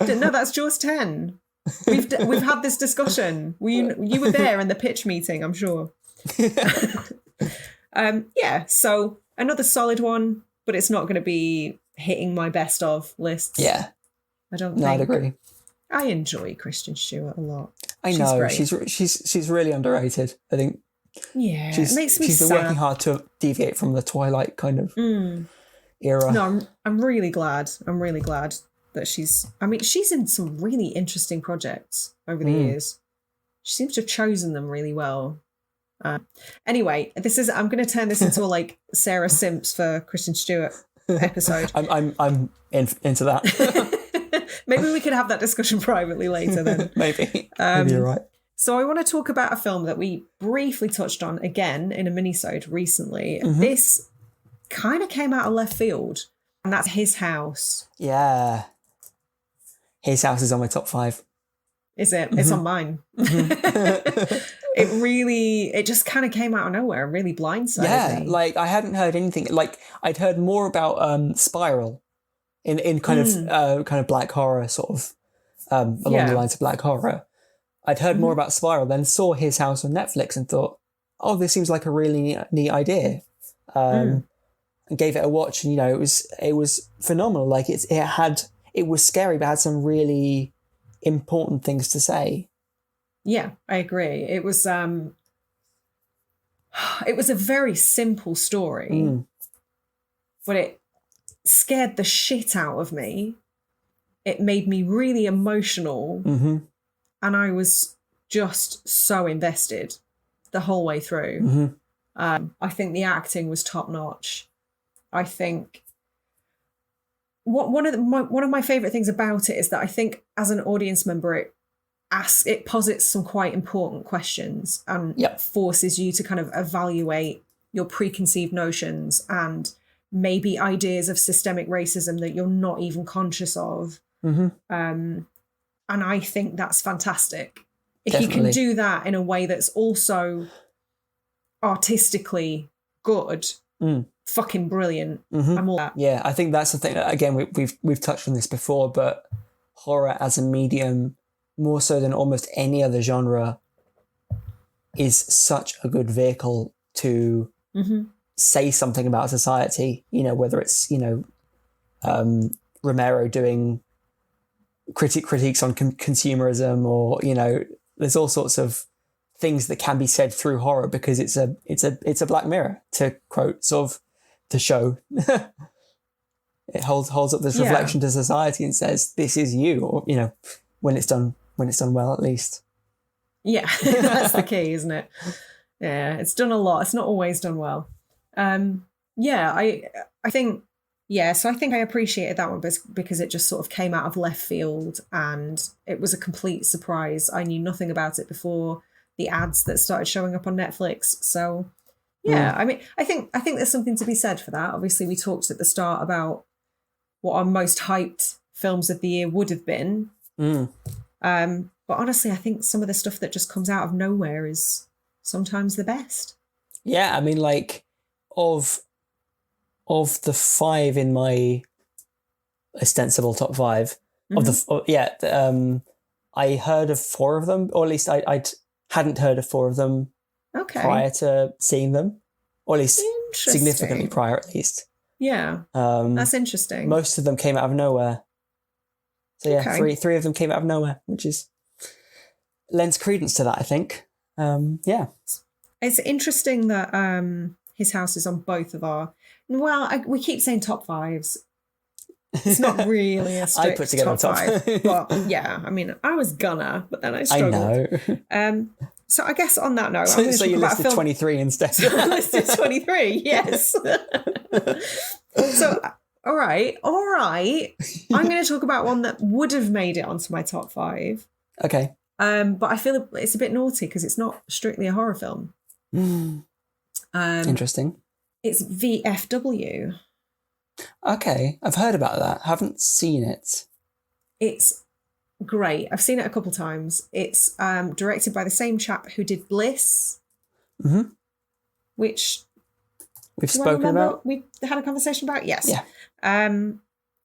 No, that's Jaws 10. We've had this discussion. You were there in the pitch meeting, I'm sure. So another solid one, but it's not going to be hitting my best of lists. Yeah. I don't think. I'd agree. I enjoy Kristen Stewart a lot. She's know. Great. She's really underrated. I think. Yeah, it makes me sad. She's been working hard to deviate from the Twilight kind of era. No, I'm really glad. I'm really glad that she's in some really interesting projects over the years. She seems to have chosen them really well. Anyway, I'm going to turn this into a like Sarah Simps for Kristen Stewart episode. I'm into that. Maybe we could have that discussion privately later then. Maybe you're right. So I want to talk about a film that we briefly touched on again in a mini-sode recently. This kind of came out of left field, and that's His House. Yeah. His House is on my top 5. Is it? It's on mine. It just kind of came out of nowhere and really blindsided me. Like I hadn't heard anything. Like I'd heard more about Spiral in kind of black horror sort of along the lines of black horror. I'd heard more about Spiral, then saw His House on Netflix and thought, oh, this seems like a really neat idea. And gave it a watch, and it was phenomenal. Like it was scary, but had some really important things to say. Yeah, I agree. It was a very simple story, but it scared the shit out of me. It made me really emotional, and I was just so invested the whole way through. I think the acting was top notch. I think one of my favorite things about it is that I think as an audience member, it posits some quite important questions and forces you to kind of evaluate your preconceived notions and maybe ideas of systemic racism that you're not even conscious of. And I think that's fantastic. If you can do that in a way that's also artistically good, fucking brilliant. I'm all that. Yeah, I think that's the thing. Again, we've touched on this before, but horror as a medium, more so than almost any other genre, is such a good vehicle to say something about society. Whether it's Romero doing critiques on consumerism, or there's all sorts of things that can be said through horror because it's a black mirror, to quote, sort of, to show. It holds up this reflection to society and says, this is you, or when it's done well, at least. Yeah, that's the key, isn't it? Yeah, it's done a lot. It's not always done well. Yeah, I think, yeah, so I think I appreciated that one because it just sort of came out of left field and it was a complete surprise. I knew nothing about it before the ads that started showing up on Netflix. So yeah, I mean, I think there's something to be said for that. Obviously, we talked at the start about what our most hyped films of the year would have been. But honestly, I think some of the stuff that just comes out of nowhere is sometimes the best. Yeah, I mean, like, of the 5 in my ostensible top 5, I heard of 4 of them, or at least I hadn't heard of 4 of them prior to seeing them, or at least significantly prior, at least. Yeah, that's interesting. Most of them came out of nowhere. So yeah, three of them came out of nowhere, which is lends credence to that, I think. Yeah. It's interesting that his house is on both of our... Well, we keep saying top 5s. It's not really a strict I put together top 5. But yeah, I mean, I was gonna, but then I struggled. I know. So I guess on that note... So you listed 23 instead. So I listed 23, yes. So, all right. I'm going to talk about one that would have made it onto my top 5. Okay. But I feel it's a bit naughty because it's not strictly a horror film. Interesting. It's VFW. Okay, I've heard about that. Haven't seen it. It's great. I've seen it a couple times. It's directed by the same chap who did Bliss, which we've spoken about. We had a conversation about. Yes. Yeah.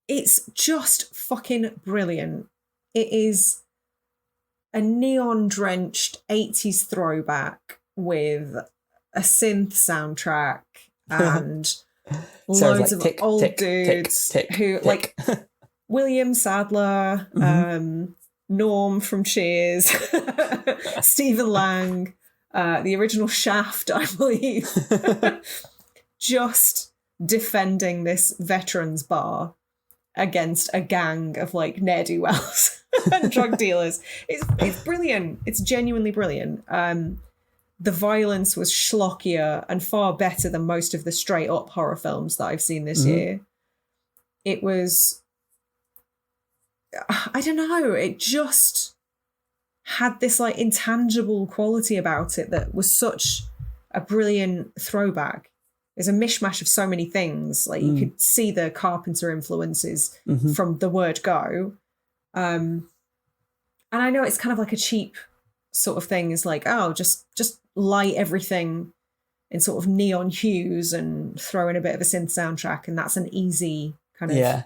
It's just fucking brilliant. It is a neon-drenched 80s throwback with a synth soundtrack and loads of old dudes who, like, William Sadler, Norm from Cheers, Stephen Lang, the original Shaft, I believe, just defending this veterans bar against a gang of, like, ne'er-do-wells and drug dealers. It's brilliant. It's genuinely brilliant. The violence was schlockier and far better than most of the straight-up horror films that I've seen this year. It was... I don't know. It just had this, like, intangible quality about it that was such a brilliant throwback. There's a mishmash of so many things. Like, you could see the Carpenter influences from the word go. And I know it's kind of like a cheap sort of thing. Is like, oh, just light everything in sort of neon hues and throw in a bit of a synth soundtrack, and that's an easy kind of... Yeah.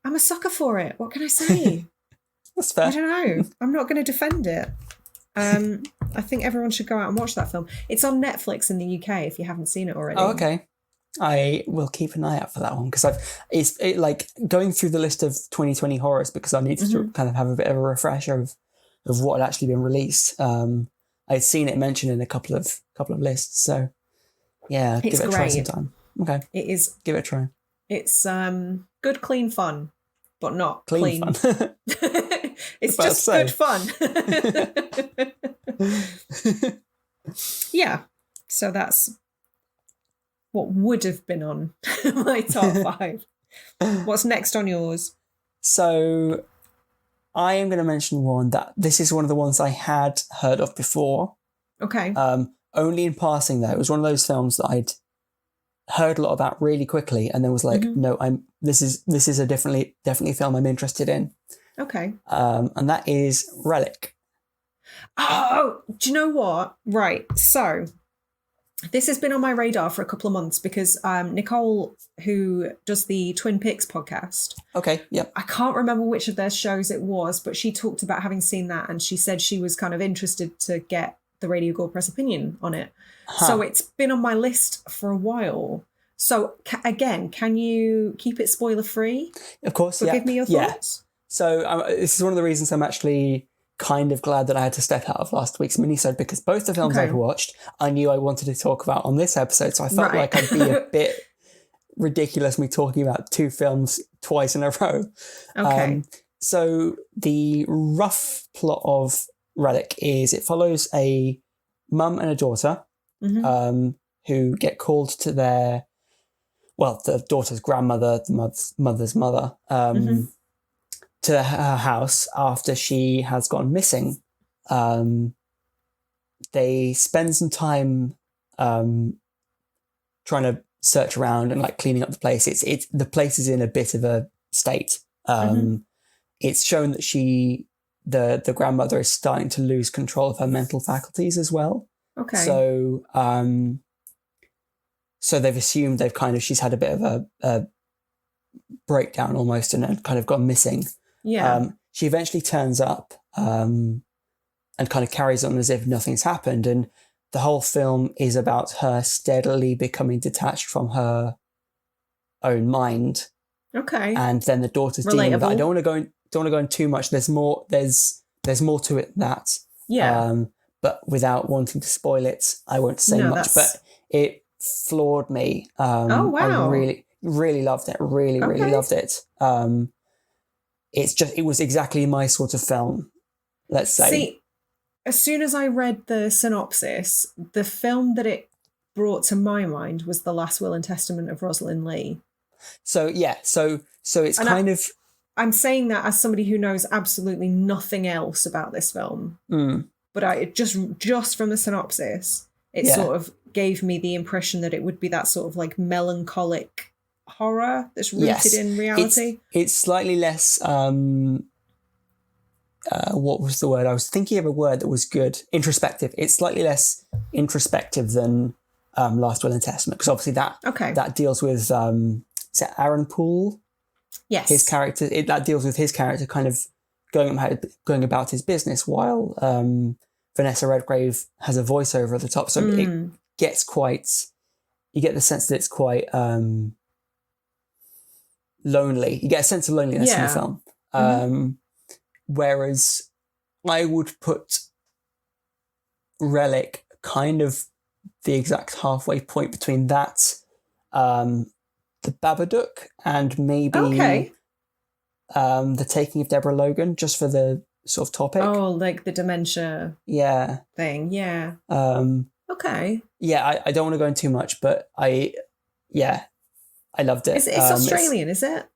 I'm a sucker for it. What can I say? That's fair. I don't know. I'm not going to defend it. I think everyone should go out and watch that film. It's on Netflix in the UK if you haven't seen it already. Oh, okay. I will keep an eye out for that one because it's like going through the list of 2020 horrors because I need to kind of have a bit of a refresher of what had actually been released. I'd seen it mentioned in a couple of lists, so yeah, give it a try sometime. Okay, it is. Give it a try. It's good, clean fun, but not clean. Fun. It's just good fun. Yeah, so that's what would have been on my top 5. What's next on yours? So I am going to mention one that this is one of the ones I had heard of before. Okay. Only in passing though. It was one of those films that I'd heard a lot about really quickly and then was like, no, this is a definitely film I'm interested in. Okay. And that is Relic. Oh, do you know what? Right. So this has been on my radar for a couple of months because Nicole, who does the Twin Peaks podcast. Okay. Yep. I can't remember which of their shows it was, but she talked about having seen that and she said she was kind of interested to get the Radio Gorepress opinion on it. Huh. So it's been on my list for a while. So again, can you keep it spoiler free? Of course. But give me your thoughts. Yeah. So this is one of the reasons I'm actually kind of glad that I had to step out of last week's minisode because both the films I'd watched, I knew I wanted to talk about on this episode. So I felt like I'd be a bit ridiculous me talking about 2 films twice in a row. Okay. So the rough plot of Relic is it follows a mum and a daughter who get called to the daughter's grandmother, the mother's mother, to her house after she has gone missing. They spend some time trying to search around and like cleaning up the place. It's the place is in a bit of a state. It's shown that the grandmother is starting to lose control of her mental faculties as well. Okay. So they've assumed she's had a bit of a breakdown almost and kind of gone missing. Yeah. She eventually turns up and kind of carries on as if nothing's happened. And the whole film is about her steadily becoming detached from her own mind. Okay. And then the daughter's dealing with that. I don't want to go in too much. There's more to it than that. Yeah. But without wanting to spoil it, I won't say much. But it floored me. Oh wow! I really, really loved it. Really loved it. It was exactly my sort of film. Let's say. See, as soon as I read the synopsis, the film that it brought to my mind was The Last Will and Testament of Rosalind Lee. So it's I'm saying that as somebody who knows absolutely nothing else about this film. But it just from the synopsis, it sort of gave me the impression that it would be that sort of like melancholic horror that's rooted in reality. It's slightly less. What was the word? I was thinking of a word that was good. Introspective. It's slightly less introspective than Last Will and Testament, because obviously that deals with is that Aaron Poole? Yes. His character. That deals with his character kind of going about his business while Vanessa Redgrave has a voiceover at the top. So it gets you get the sense that it's quite lonely. You get a sense of loneliness in the film. Whereas I would put Relic kind of the exact halfway point between that, the Babadook, and maybe The Taking of Deborah Logan, just for the sort of topic. Oh, like the dementia thing. Yeah. Okay. Yeah, I don't want to go into too much, but I loved it. It's Australian, is it?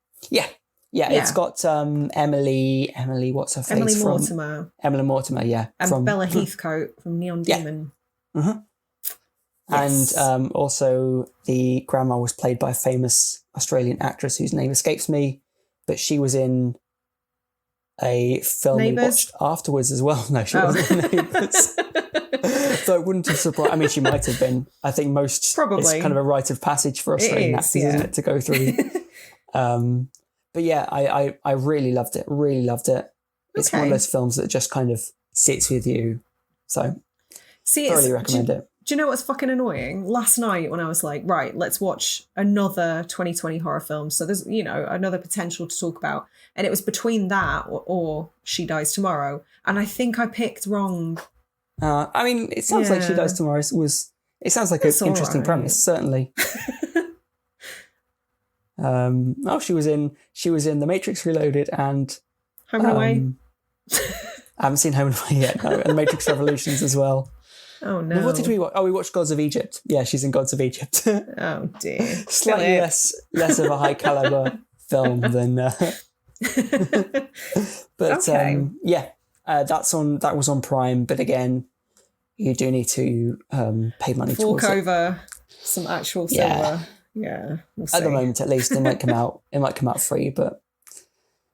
Yeah, it's got Emily, what's her face? Emily Mortimer. Emily Mortimer, yeah. And Bella Heathcote from Neon Demon. Yes. And also the grandma was played by a famous Australian actress whose name escapes me, but she was in a film we watched afterwards as well. No, she wasn't in Neighbours. So it wouldn't have surprised. I mean, she might have been. I think it's kind of a rite of passage for Australian actors, isn't it, to go through. But yeah, I really loved it. Really loved it. It's one of those films that just kind of sits with you. So thoroughly recommend it. Do you know what's fucking annoying? Last night when I was like, right, let's watch another 2020 horror film. So there's, another potential to talk about. And it was between that or She Dies Tomorrow. And I think I picked wrong. I mean, it sounds like She Dies Tomorrow it sounds like an interesting premise, certainly. She was in The Matrix Reloaded and Home and Away. I haven't seen Home and Away yet, no, and Matrix Revolutions as well. Oh no! What did we watch? Oh, we watched Gods of Egypt. Yeah, she's in Gods of Egypt. Oh dear! Slightly less of a high caliber film than. But that was on Prime. But again, you do need to pay money towards it. Fork over some actual silver. Yeah, we'll see. At the moment, at least, it might come out. It might come out free, but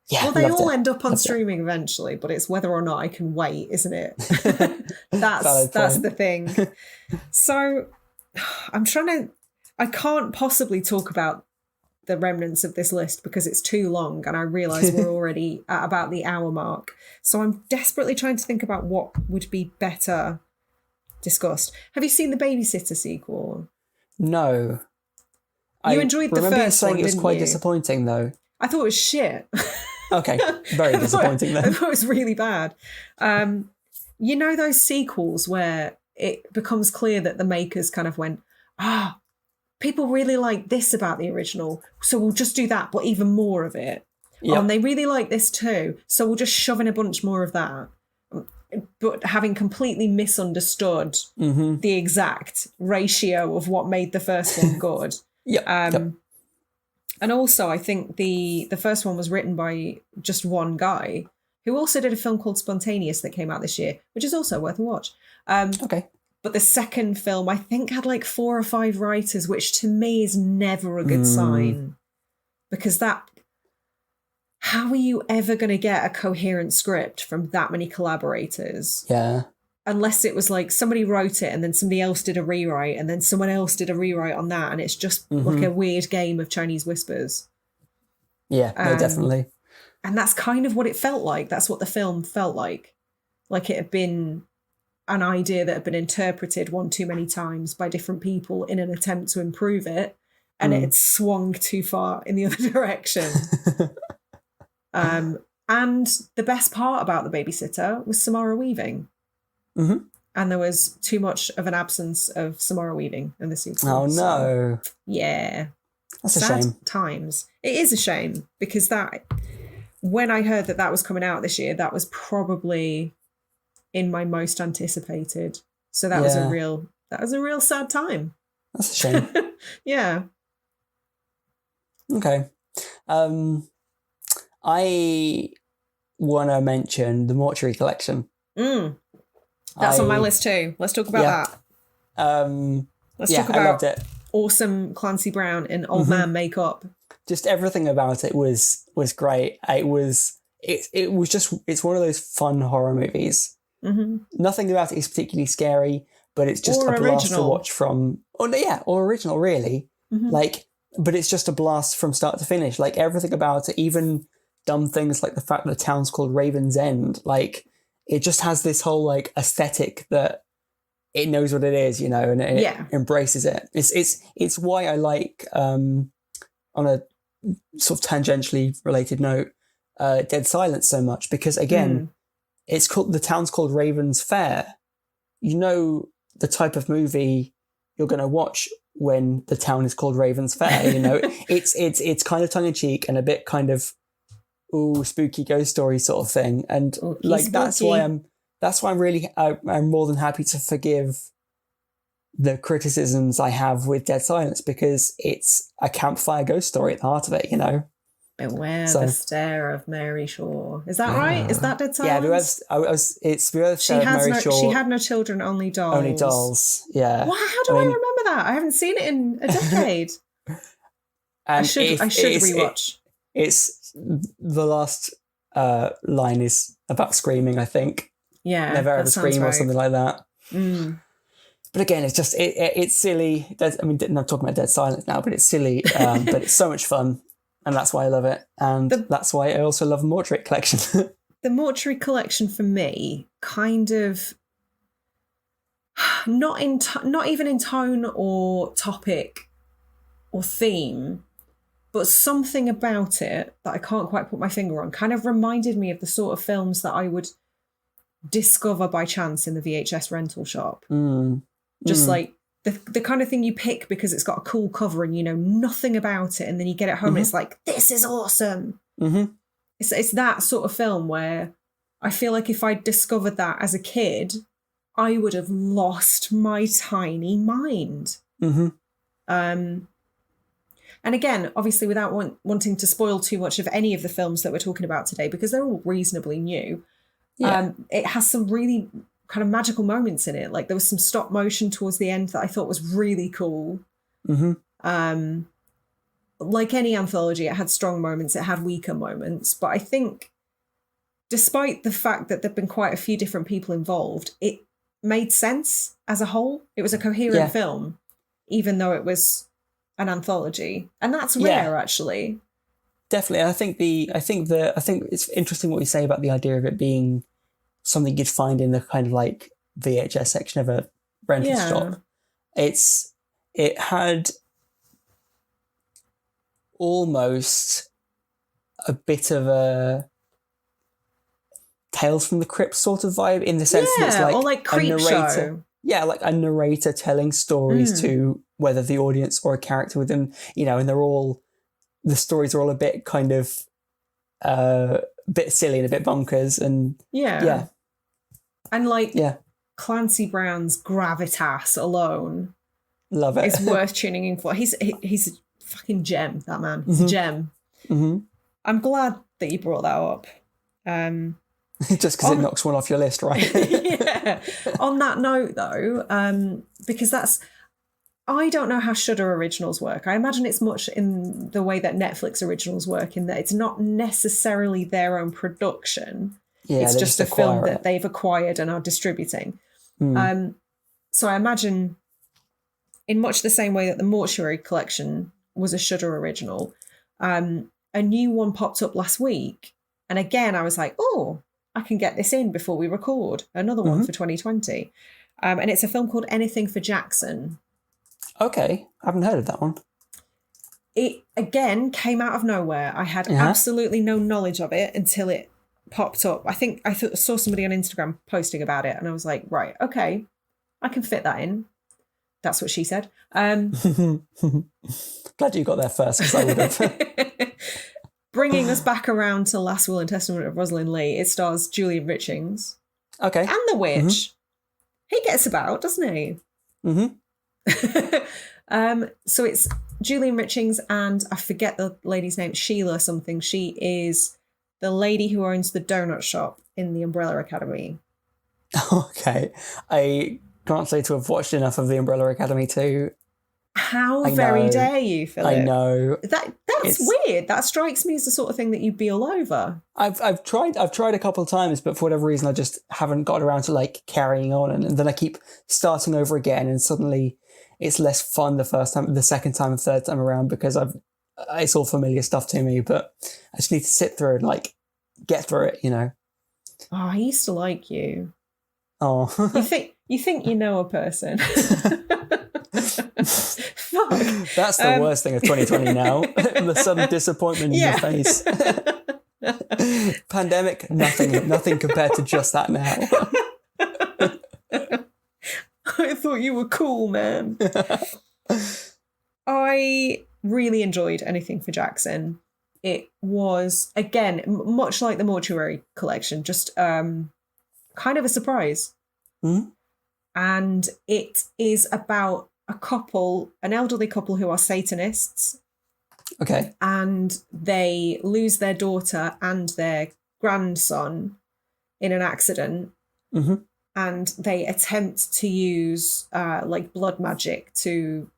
yeah. Well, they all end up on streaming eventually, but it's whether or not I can wait, isn't it? That's the thing. So, I can't possibly talk about the remnants of this list because it's too long, and I realise we're already at about the hour mark. So I'm desperately trying to think about what would be better discussed. Have you seen the Babysitter sequel? No. You enjoyed the first one, remember you saying it was quite disappointing, though. I thought it was shit. Okay, very disappointing then. I thought it was really bad. You know those sequels where it becomes clear that the makers kind of went, people really like this about the original, so we'll just do that, but even more of it. Yep. And they really like this too, so we'll just shove in a bunch more of that. but having completely misunderstood the exact ratio of what made the first one good. Yep. And also, I think the first one was written by just one guy who also did a film called Spontaneous that came out this year, which is also worth a watch. Okay. But the second film, I think, had like 4 or 5 writers, which to me is never a good sign. Because how are you ever going to get a coherent script from that many collaborators? Yeah. Unless it was like somebody wrote it and then somebody else did a rewrite and then someone else did a rewrite on that. And it's just like a weird game of Chinese whispers. Yeah, no, definitely. And that's kind of what it felt like. That's what the film felt like. Like it had been an idea that had been interpreted one too many times by different people in an attempt to improve it. And it had swung too far in the other direction. And the best part about The Babysitter was Samara Weaving. And there was too much of an absence of Samara Weaving in the sequel. Oh, no. So, yeah. That's Sad a shame. times. It is a shame because when I heard that was coming out this year, that was probably in my most anticipated. So that was a real sad time. That's a shame. Yeah. Okay. I want to mention the Mortuary Collection. That's on my list too. Let's talk about that. Let's talk about I loved it. Awesome Clancy Brown in old man makeup. Just everything about it was great. It's one of those fun horror movies. Nothing about it is particularly scary, but it's just a blast to watch from. Or original, really. But it's just a blast from start to finish. Like everything about it, even dumb things like the fact that the town's called Raven's End, like it just has this whole like aesthetic that it knows what it is, and it embraces it. It's why I like, on a sort of tangentially related note, Dead Silence so much, because again, the town's called Raven's Fair. The type of movie you're going to watch when the town is called Raven's Fair. It's kind of tongue in cheek and a bit kind of spooky ghost story sort of thing, and that's why I'm really I'm more than happy to forgive the criticisms I have with Dead Silence, because it's a campfire ghost story at the heart of it. Beware the stare of Mary Shaw. Is that right? Is that Dead Silence? Yeah, it's Beware the stare of Mary Shaw. She had no children, only dolls. Only dolls. Yeah. Wow, how do I remember that? I haven't seen it in a decade. I should rewatch. It's the last line is about screaming, I think. Yeah, never ever scream or something like that. But again, it's just it's silly. I'm not talking about Dead Silence now, but it's silly. But it's so much fun. And that's why I love it. And that's why I also love Mortuary Collection. The Mortuary Collection for me, kind of, not even in tone or topic or theme, but something about it that I can't quite put my finger on kind of reminded me of the sort of films that I would discover by chance in the VHS rental shop. Just like the kind of thing you pick because it's got a cool cover and you know nothing about it, and then you get it home and it's like, this is awesome. It's that sort of film where I feel like if I discovered that as a kid, I would have lost my tiny mind. And again, obviously without wanting to spoil too much of any of the films that we're talking about today, because they're all reasonably new, it has some really kind of magical moments in it. Like there was some stop motion towards the end that I thought was really cool. Like any anthology, it had strong moments, it had weaker moments, but I think despite the fact that there've been quite a few different people involved, it made sense as a whole. It was a coherent film, even though it was an anthology, and that's rare actually. Definitely. I think it's interesting what you say about the idea of it being something you'd find in the kind of like VHS section of a rental shop. It had almost a bit of a Tales from the Crypt sort of vibe, in the sense that it's like, or like a narrator. Creepshow. Yeah, like a narrator telling stories to whether the audience or a character within, and the stories are all a bit kind of bit silly and a bit bonkers, and And like Yeah. Clancy Brown's gravitas alone Love it. is worth tuning in for. He's a fucking gem, that man. He's a gem. Mm-hmm. I'm glad that you brought that up. Just because it knocks one off your list, right? Yeah. On that note, though, because I don't know how Shudder originals work. I imagine it's much in the way that Netflix originals work, in that it's not necessarily their own production. Yeah, it's just a film that it. they've acquired and are distributing. So I imagine, in much the same way that the Mortuary Collection was a Shudder original, a new one popped up last week. And again, I was like, oh, I can get this in before we record another one for 2020. And it's a film called Anything for Jackson. Okay, I haven't heard of that one. It, again, came out of nowhere. I had absolutely no knowledge of it until it popped up. I think I saw somebody on Instagram posting about it, and I was like, right, okay, I can fit that in. That's what she said. Glad you got there first, because I would have. Bringing us back around to Last Will and Testament of Rosalind Lee, it stars Julian Richings. Okay. And the Witch. He gets about, doesn't he? So it's Julian Richings and I forget the lady's name, Sheila something. She is the lady who owns the donut shop in the Umbrella Academy. Okay. I can't say to have watched enough of the Umbrella Academy to... How very dare you, Philip? I know. That's weird. That strikes me as the sort of thing that you'd be all over. I've tried a couple of times, but for whatever reason I just haven't got around to like carrying on, and then I keep starting over again, and suddenly it's less fun the first time, the second time, and third time around, because it's all familiar stuff to me, but I just need to sit through and like get through it, you know. Oh, I used to like you. Oh. You think you know a person. Fuck. That's the worst thing of 2020 now. The sudden disappointment in your face. Pandemic, nothing compared to just that now. I thought you were cool, man. I really enjoyed Anything for Jackson. It was, again, much like the Mortuary Collection, just kind of a surprise. And it is about an elderly couple who are Satanists. Okay. And they lose their daughter and their grandson in an accident. And they attempt to use like blood magic to...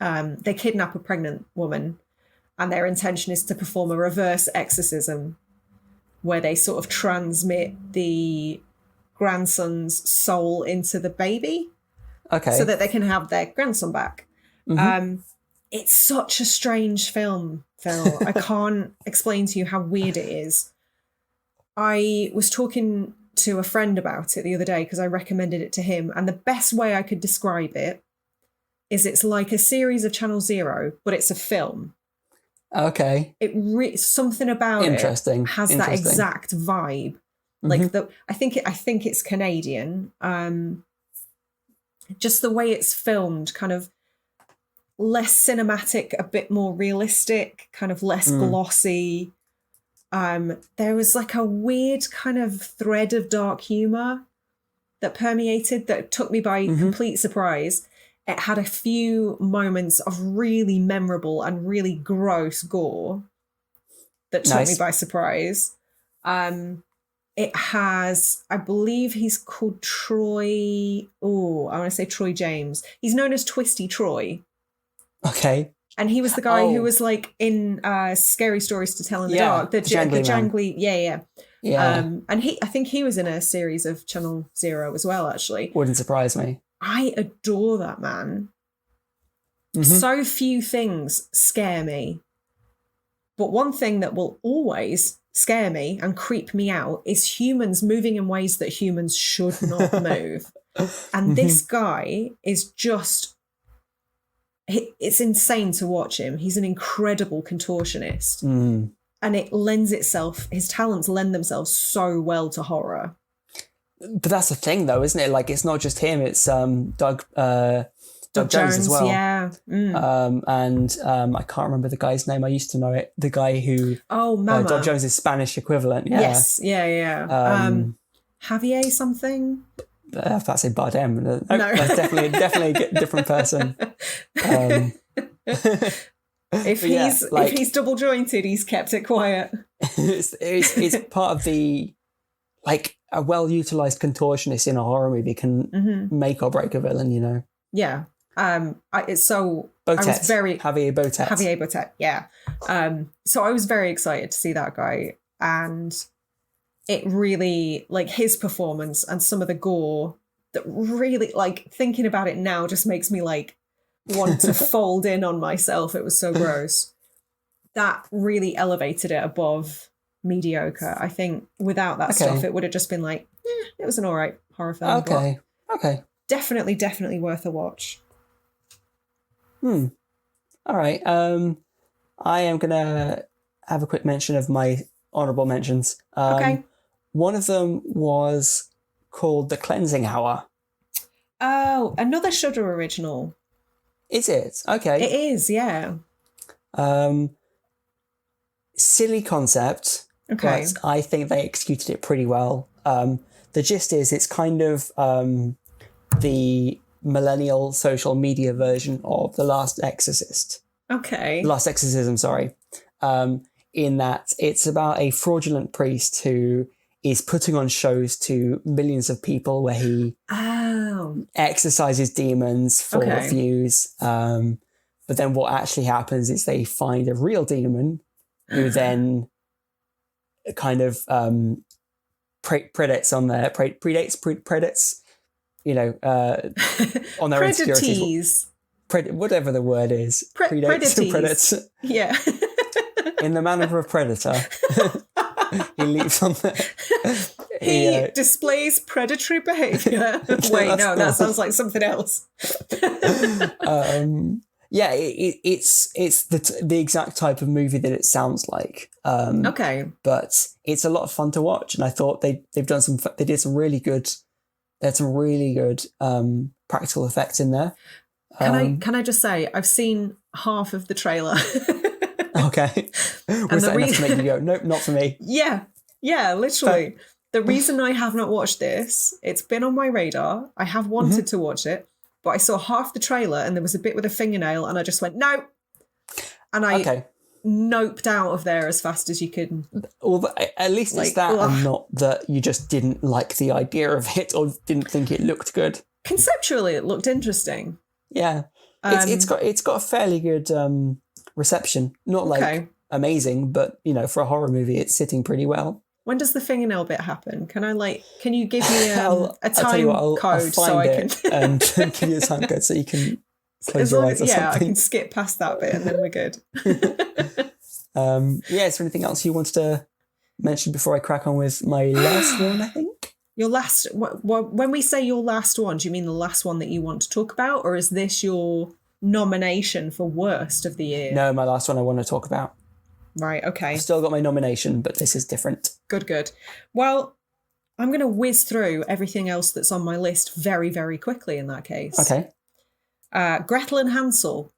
they kidnap a pregnant woman, and their intention is to perform a reverse exorcism where they sort of transmit the grandson's soul into the baby. Okay. So that they can have their grandson back. It's such a strange film, Phil. I can't explain to you how weird it is. I was talking to a friend about it the other day because I recommended it to him, and the best way I could describe it is it's like a series of Channel Zero, but it's a film. Okay. Something about it has that exact vibe. Like I think it's Canadian. Just the way it's filmed, kind of less cinematic, a bit more realistic, kind of less glossy. There was like a weird kind of thread of dark humor that permeated, that took me by complete surprise. It had a few moments of really memorable and really gross gore that took me by surprise. It has, I believe he's called Troy. Oh, I want to say Troy James. He's known as Twisty Troy. Okay. And he was the guy who was like in Scary Stories to Tell in the Dark. The jangly. Yeah. And I think he was in a series of Channel Zero as well, actually. Wouldn't surprise me. I adore that man. So few things scare me. But one thing that will always scare me and creep me out is humans moving in ways that humans should not move. And this guy is just... It's insane to watch him. He's an incredible contortionist. And it lends itself... His talents lend themselves so well to horror. But that's the thing, though, isn't it? Like, it's not just him. It's Doug Jones as well. Yeah. And I can't remember the guy's name. I used to know it. The guy who... Oh, Mama. Doug Jones' Spanish equivalent. Yeah. Yes. Yeah. Javier something. If that's a Bardem, no, No. that's definitely a different person. If he's double jointed, he's kept it quiet. it's part of the, like, a well utilized contortionist in a horror movie can make or break a villain, you know. Yeah. Javier Botet, yeah. So I was very excited to see that guy, and it really, like, his performance and some of the gore that really, like, thinking about it now just makes me like want to fold in on myself. It was so gross. That really elevated it above mediocre. I think without that stuff, it would have just been like, it was an all right horror film. Okay. Definitely worth a watch. All right. I am gonna have a quick mention of my honorable mentions. Okay. One of them was called The Cleansing Hour. Oh, another Shudder original. Is it? Okay. It is, yeah. Silly concept, okay, but I think they executed it pretty well. The gist is it's kind of the millennial social media version of The Last Exorcist. Okay. Last Exorcism, sorry. In that it's about a fraudulent priest who is putting on shows to millions of people where he exorcises demons for views. But then what actually happens is they find a real demon who then kind of predates, you know, on their insecurities. Whatever the word is. Predates. Yeah. In the manner of Predator. He leaps on the... He displays predatory behaviour. Wait, no, that sounds like something else. Yeah, it's the exact type of movie that it sounds like. Okay. But it's a lot of fun to watch, and I thought they had some really good practical effects in there. Can I just say I've seen half of the trailer. Okay. Was that enough to make you go, nope, not for me? Yeah, literally. The reason I have not watched this, it's been on my radar. I have wanted to watch it, but I saw half the trailer and there was a bit with a fingernail and I just went, no. And I noped out of there as fast as you could. Well, at least it's that and not that you just didn't like the idea of it or didn't think it looked good. Conceptually, it looked interesting. Yeah. It's got a fairly good reception. Not like amazing, but, you know, for a horror movie, it's sitting pretty well. When does the fingernail bit happen? Can you give me a time I'll code so I can and give you a time code so you can close your eyes or something. I can skip past that bit and then we're good. Is there anything else you wanted to mention before I crack on with my last one, I think? Your last, when we say your last one, do you mean the last one that you want to talk about, or is this your nomination for worst of the year? No, my last one I want to talk about. Right, okay. I've still got my nomination, but this is different. Good. Well, I'm going to whiz through everything else that's on my list very, very quickly in that case. Okay. Gretel and Hansel,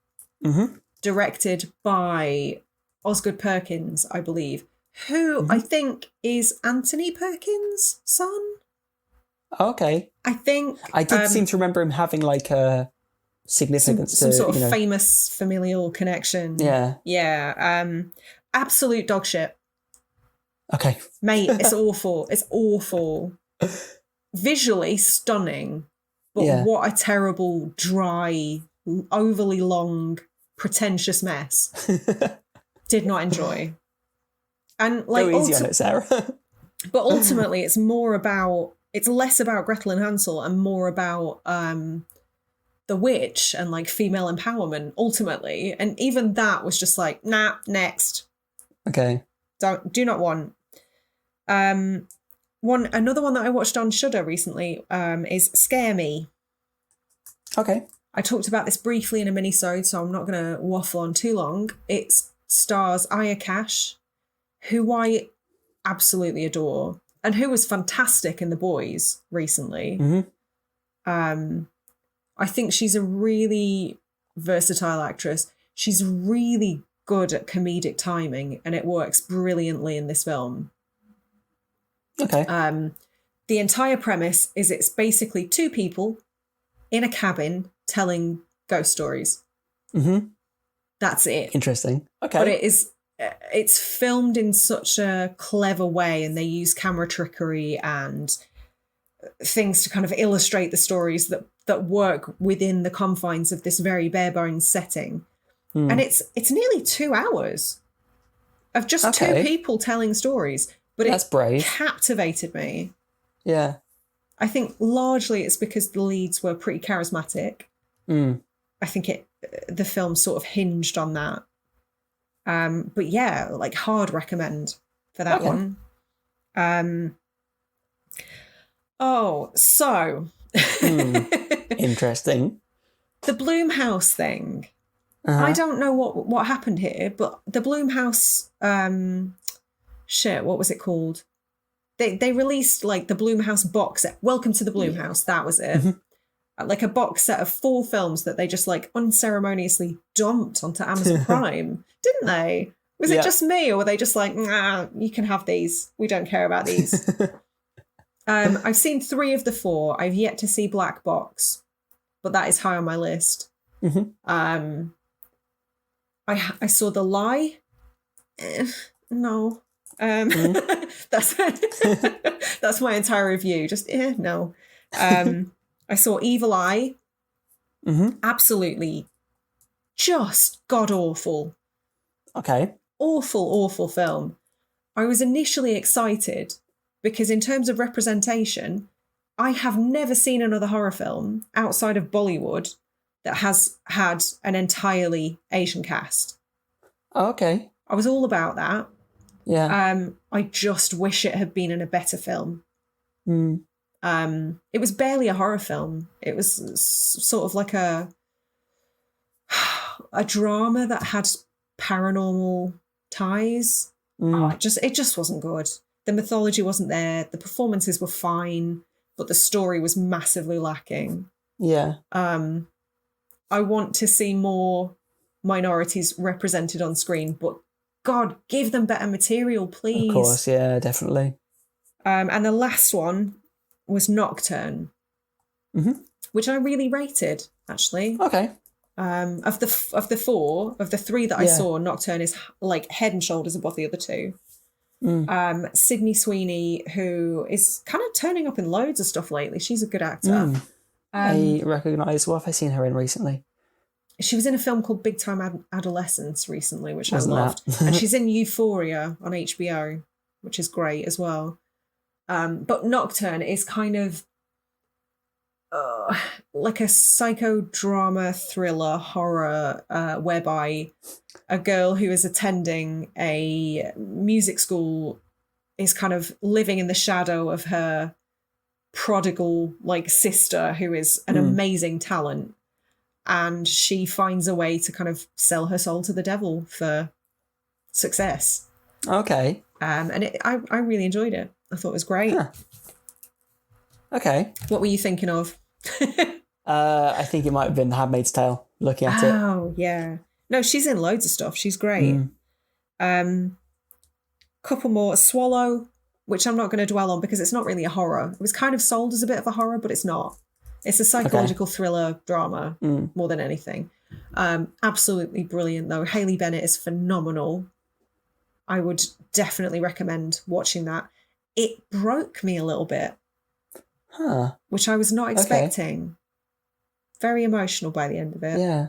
directed by Osgood Perkins, I believe, who I think is Anthony Perkins' son. Okay. I think... I did seem to remember him having like a significance some sort of famous familial connection. Yeah. Yeah. Absolute dog shit. Okay. Mate, it's awful. It's awful. Visually stunning, but what a terrible, dry, overly long, pretentious mess. Did not enjoy. And like, go easy on it, Sarah. But ultimately, it's less about Gretel and Hansel and more about the witch and like female empowerment ultimately. And even that was just like, nah, next. Okay. Do not want. Another one that I watched on Shudder recently is Scare Me. Okay. I talked about this briefly in a mini-sode, so I'm not going to waffle on too long. It stars Aya Cash, who I absolutely adore, and who was fantastic in The Boys recently. I think she's a really versatile actress. She's really good at comedic timing, and it works brilliantly in this film. Okay. the entire premise is it's basically two people in a cabin telling ghost stories. Mm-hmm. That's it. Interesting. Okay. But it's filmed in such a clever way, and they use camera trickery and things to kind of illustrate the stories that work within the confines of this very bare bones setting. And it's nearly 2 hours of just two people telling stories. But that's brave. Captivated me. Yeah. I think largely it's because the leads were pretty charismatic. I think the film sort of hinged on that. But yeah, like hard recommend for that one. So interesting. The Bloomhouse thing. I don't know what happened here, but the Bloomhouse what was it called? They released like the Bloomhouse box set. Welcome to the Bloomhouse. That was it. Like a box set of 4 films that they just like unceremoniously dumped onto Amazon Prime, didn't they? Was it just me, or were they just like, nah, you can have these. We don't care about these. I've seen 3 of the 4. I've yet to see Black Box, but that is high on my list. I saw The Lie. No. That's my entire review. Just no. I saw Evil Eye. Absolutely just god awful. Okay. Awful film. I was initially excited because in terms of representation, I have never seen another horror film outside of Bollywood that has had an entirely Asian cast. Oh, okay. I was all about that. Yeah. I just wish it had been in a better film. It was barely a horror film. It was sort of like a drama that had paranormal ties. It just wasn't good. The mythology wasn't there. The performances were fine, but the story was massively lacking. Yeah. I want to see more minorities represented on screen, but God, give them better material, please. Of course, yeah, definitely. And the last one was Nocturne, which I really rated, actually. Okay. Of the 3 that I saw, Nocturne is like head and shoulders above the other 2. Sydney Sweeney, who is kind of turning up in loads of stuff lately. She's a good actor. I recognise. What have I seen her in recently? She was in a film called Big Time Adolescence recently, which I loved. That? And she's in Euphoria on HBO, which is great as well. But Nocturne is kind of like a psychodrama thriller horror whereby a girl who is attending a music school is kind of living in the shadow of her prodigal like sister who is an amazing talent, and she finds a way to kind of sell her soul to the devil for success. Okay. And I really enjoyed it. I thought it was great. Huh. Okay. What were you thinking of? I think it might have been The Handmaid's Tale, looking at it. Oh, yeah. No, she's in loads of stuff. She's great. Couple more. Swallow, which I'm not going to dwell on because it's not really a horror. It was kind of sold as a bit of a horror, but it's not. It's a psychological thriller drama more than anything. Absolutely brilliant, though. Hayley Bennett is phenomenal. I would definitely recommend watching that. It broke me a little bit, which I was not expecting. Okay. Very emotional by the end of it. Yeah.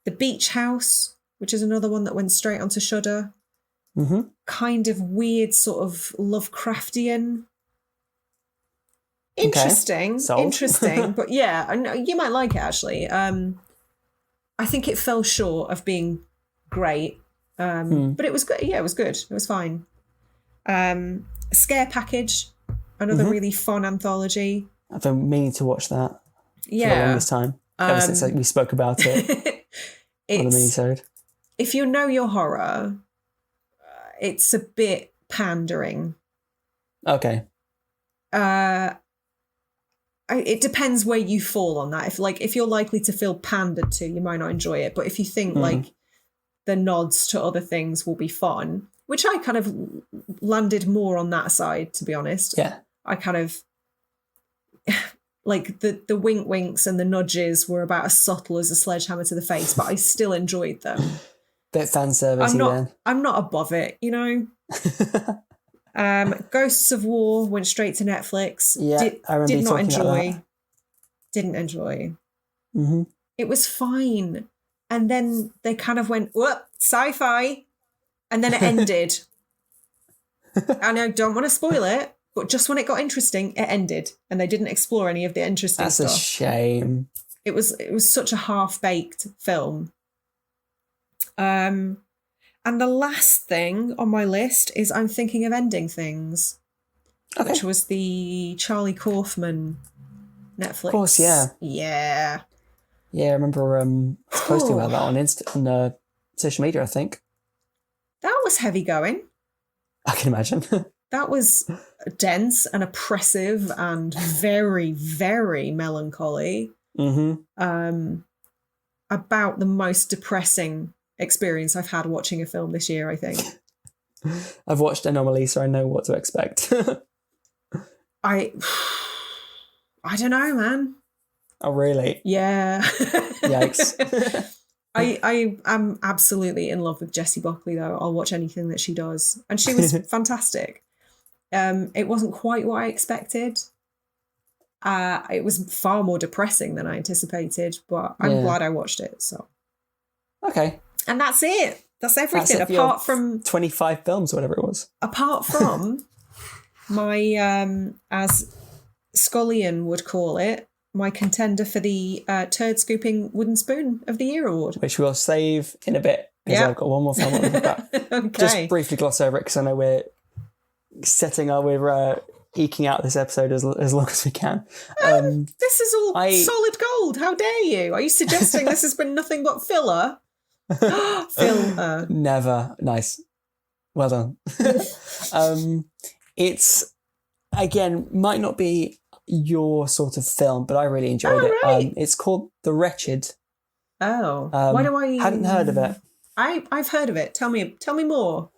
The Beach House, which is another one that went straight onto Shudder. Kind of weird, sort of Lovecraftian. Interesting, interesting, but yeah, you might like it actually. I think it fell short of being great, but it was good. Yeah, it was good. It was fine. Scare Package, another really fun anthology. I've been meaning to watch that. Yeah, for the longest time ever since we spoke about it on the minisode. If you know your horror, it's a bit pandering. Okay. It depends where you fall on that. If you're likely to feel pandered to, you might not enjoy it. But if you think like the nods to other things will be fun, which I kind of landed more on that side, to be honest. Yeah. I kind of like the wink winks and the nudges were about as subtle as a sledgehammer to the face, but I still enjoyed them. Bit fan service then. I'm not above it, you know. Ghosts of War went straight to Netflix. Yeah, I remember did not enjoy. That. Didn't enjoy. Mm-hmm. It was fine, and then they kind of went, "Whoop, sci-fi," and then it ended. And I don't want to spoil it, but just when it got interesting, it ended, and they didn't explore any of the interesting stuff. That's a shame. It was such a half-baked film. And the last thing on my list is I'm thinking of ending things, which was the Charlie Kaufman Netflix. Of course, yeah. Yeah. Yeah, I remember posting about that on social media, I think. That was heavy going. I can imagine. That was dense and oppressive and very, very melancholy. Mm-hmm. About the most depressing experience I've had watching a film this year, I think. I've watched Anomaly, so I know what to expect. I don't know, man. Oh, really? Yeah. Yikes. I am absolutely in love with Jessie Buckley, though. I'll watch anything that she does. And she was fantastic. It wasn't quite what I expected. It was far more depressing than I anticipated, but I'm glad I watched it. So okay. And that's it. That's everything. Apart from 25 films or whatever it was. Apart from my, as Scullion would call it, my contender for the Turd Scooping Wooden Spoon of the Year award. Which we'll save in a bit, because I've got one more film on about. Okay. Just briefly gloss over it, because I know we're eking out this episode as long as we can. This is all solid gold. How dare you? Are you suggesting this has been nothing but filler? Filler. Never. Nice. Well done. It's, again, might not be your sort of film, but I really enjoyed it. Right. It's called The Wretched. Oh. Why do I... Hadn't heard of it. I've heard of it. Tell me more.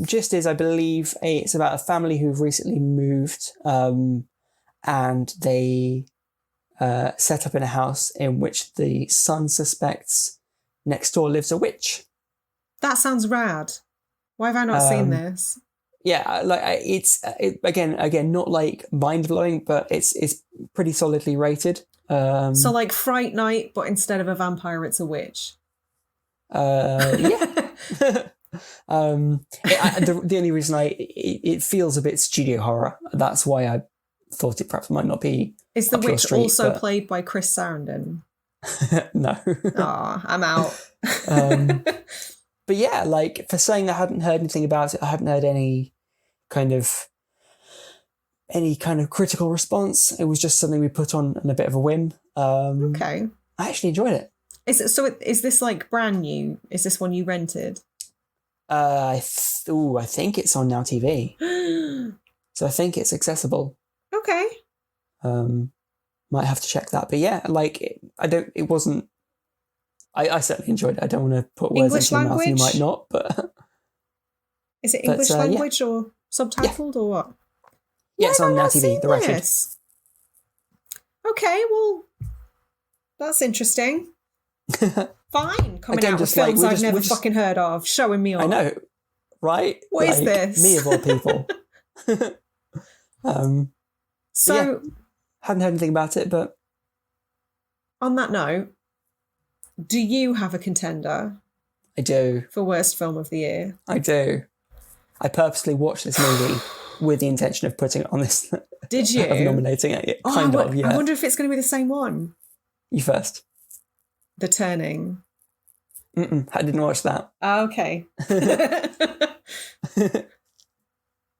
Just as I believe it's about a family who've recently moved, and they set up in a house in which the son suspects next door lives a witch. That sounds rad. Why have I not seen this? Yeah, like it's again not like mind blowing, but it's pretty solidly rated. So like Fright Night, but instead of a vampire, it's a witch. Yeah. The only reason it feels a bit studio horror. That's why I thought it perhaps might not be. Is the witch also played by Chris Sarandon? No. I'm out. But yeah, like for saying I hadn't heard anything about it, I hadn't heard any kind of critical response. It was just something we put on a bit of a whim. Okay. I actually enjoyed it. Is this like brand new? Is this one you rented? I think it's on Now TV. So I think it's accessible. Okay. Might have to check that. But yeah, like it wasn't. I certainly enjoyed it. I don't want to put words English into your mouth. You language? might not, but is it English language or subtitled or what? Yeah, it's on Now TV. The Wretched. Okay, well, that's interesting. Fine, coming Again, out with films I've never fucking heard of, showing me off. I know, right? What is this? Me of all people. So, yeah, hadn't heard anything about it, but on that note, do you have a contender? I do. For worst film of the year? I do. I purposely watched this movie with the intention of putting it on this. Did you? Of nominating it. Yeah. I wonder if it's going to be the same one. You first. The Turning. I didn't watch that. Okay.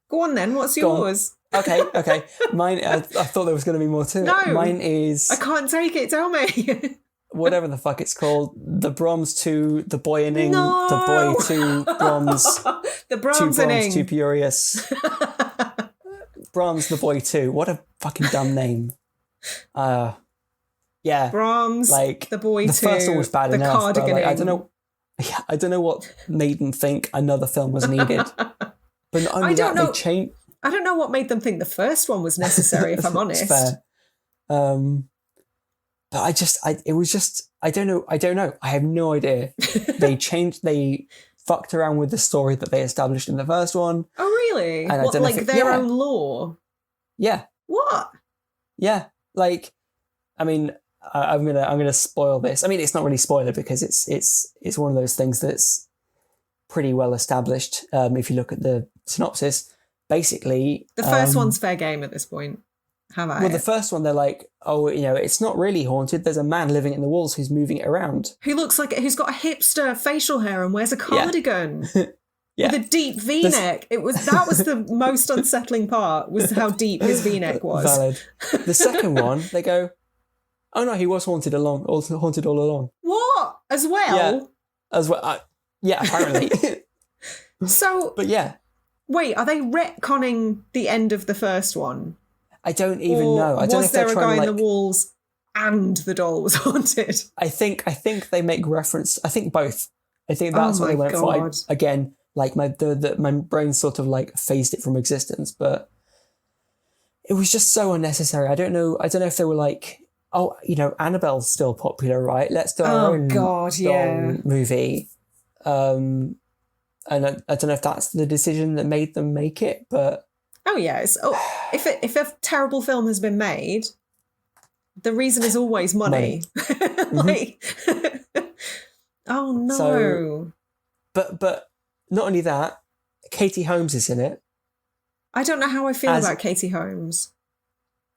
Go on then. What's yours? Okay. Mine. I thought there was going to be more to it. No. Mine is. I can't take it. Tell me. Whatever the fuck it's called. The Brahms 2, The Boy-ing, no! The Boy 2, Brahms. The Brahms 2 Brahms, 2 Furious. Brahms, The Boy 2. What a fucking dumb name. Yeah. Brahms, like, The Boy 2. The first one was bad the enough, but like, I don't know. Yeah, I don't know what made them think another film was needed. But not only they changed. I don't know what made them think the first one was necessary, if I'm honest. Fair. But I don't know. I have no idea. They fucked around with the story that they established in the first one. Oh, really? And what, like their own lore? Yeah. What? Yeah. Like, I mean, I'm gonna spoil this. I mean, it's not really spoiler because it's one of those things that's pretty well established. If you look at the synopsis, basically, the first one's fair game at this point. The first one, they're like, oh, it's not really haunted. There's a man living in the walls who's moving it around. Who's got a hipster facial hair and wears a cardigan. Yeah. With a deep V-neck. That was the most unsettling part, was how deep his V-neck was. Valid. The second one, they go, oh no, he was haunted all along. What? As well? Yeah. As well. Yeah, apparently. So. But yeah. Wait, are they retconning the end of the first one? I don't even know. I don't know if they're trying was there a guy in the walls and the doll was haunted? I think they make reference. I think both. I think that's what they went for. Again, like my brain sort of like phased it from existence, but it was just so unnecessary. I don't know if they were like, oh, Annabelle's still popular, right? Let's do our own doll movie. And I don't know if that's the decision that made them make it, but. Oh yeah, if a terrible film has been made, the reason is always money. Like, oh no. So, but not only that, Katie Holmes is in it. I don't know how I feel about Katie Holmes.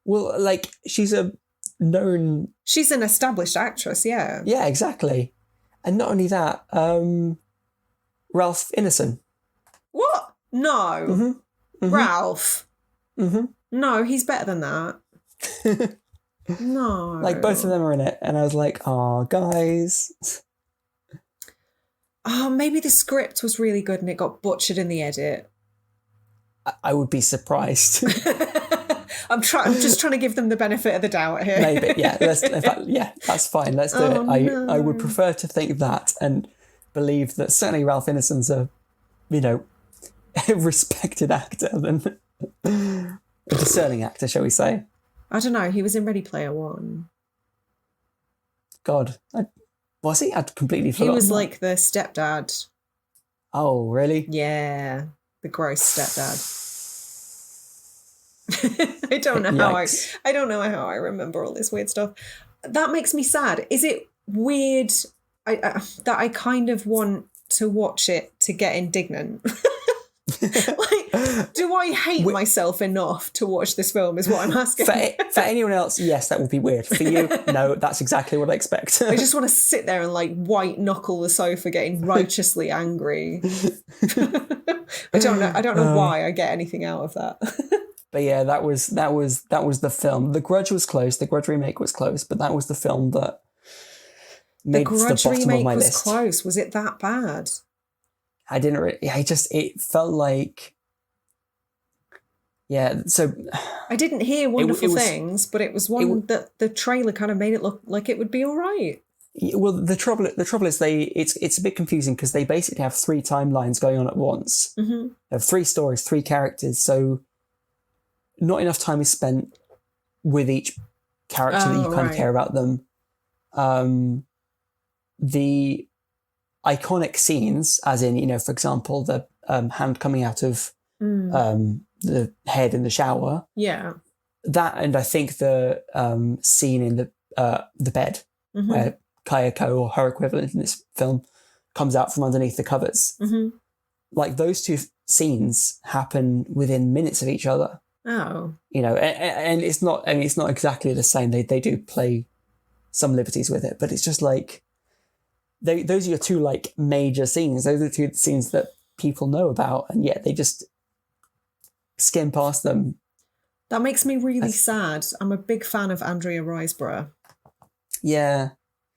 Well, like she's an established actress, yeah. Yeah, exactly. And not only that, Ralph Ineson. What? No. Mm-hmm. Mm-hmm. Ralph. Mm-hmm. No, he's better than that. No. Like both of them are in it, and I was like, oh, guys. Oh, maybe the script was really good and it got butchered in the edit. I would be surprised. I'm just trying to give them the benefit of the doubt here. Maybe, yeah. That's fine. Let's do it. No. I would prefer to think that and believe that certainly Ralph Ineson's a respected actor than a discerning actor, shall we say. I don't know. He was in Ready Player One. God. Was he? I'd completely forgotten. He was like the stepdad. Oh, really? Yeah. The gross stepdad. I don't know how I remember all this weird stuff. That makes me sad. Is it weird that I kind of want to watch it to get indignant? Like, do I hate myself enough to watch this film is what I'm asking. For anyone else, yes, that would be weird. For you, no, that's exactly what I expect. I just want to sit there and like white knuckle the sofa getting righteously angry. I don't know why I get anything out of that. But yeah, that was the film. The Grudge was close. The Grudge remake was close, but that was the film that made the Grudge bottom remake of my was list. Close. Was it that bad? I didn't really. It felt like. Yeah, so. I didn't hear wonderful things, but it was that the trailer kind of made it look like it would be all right. Well, the trouble is it's a bit confusing because they basically have 3 timelines going on at once. Mm-hmm. They have 3 stories, 3 characters, so not enough time is spent with each character that you kind of care about them. The iconic scenes, as in, for example, the hand coming out of the head in the shower. Yeah. That, and I think the scene in the bed where Kayako, or her equivalent in this film, comes out from underneath the covers. Mm-hmm. Like those 2 scenes happen within minutes of each other. Oh. And it's not exactly the same. They do play some liberties with it, but it's just like those are your 2 like major scenes. Those are the 2 scenes that people know about, and yet they just skim past them. That makes me really sad. I'm a big fan of Andrea Riseborough. Yeah.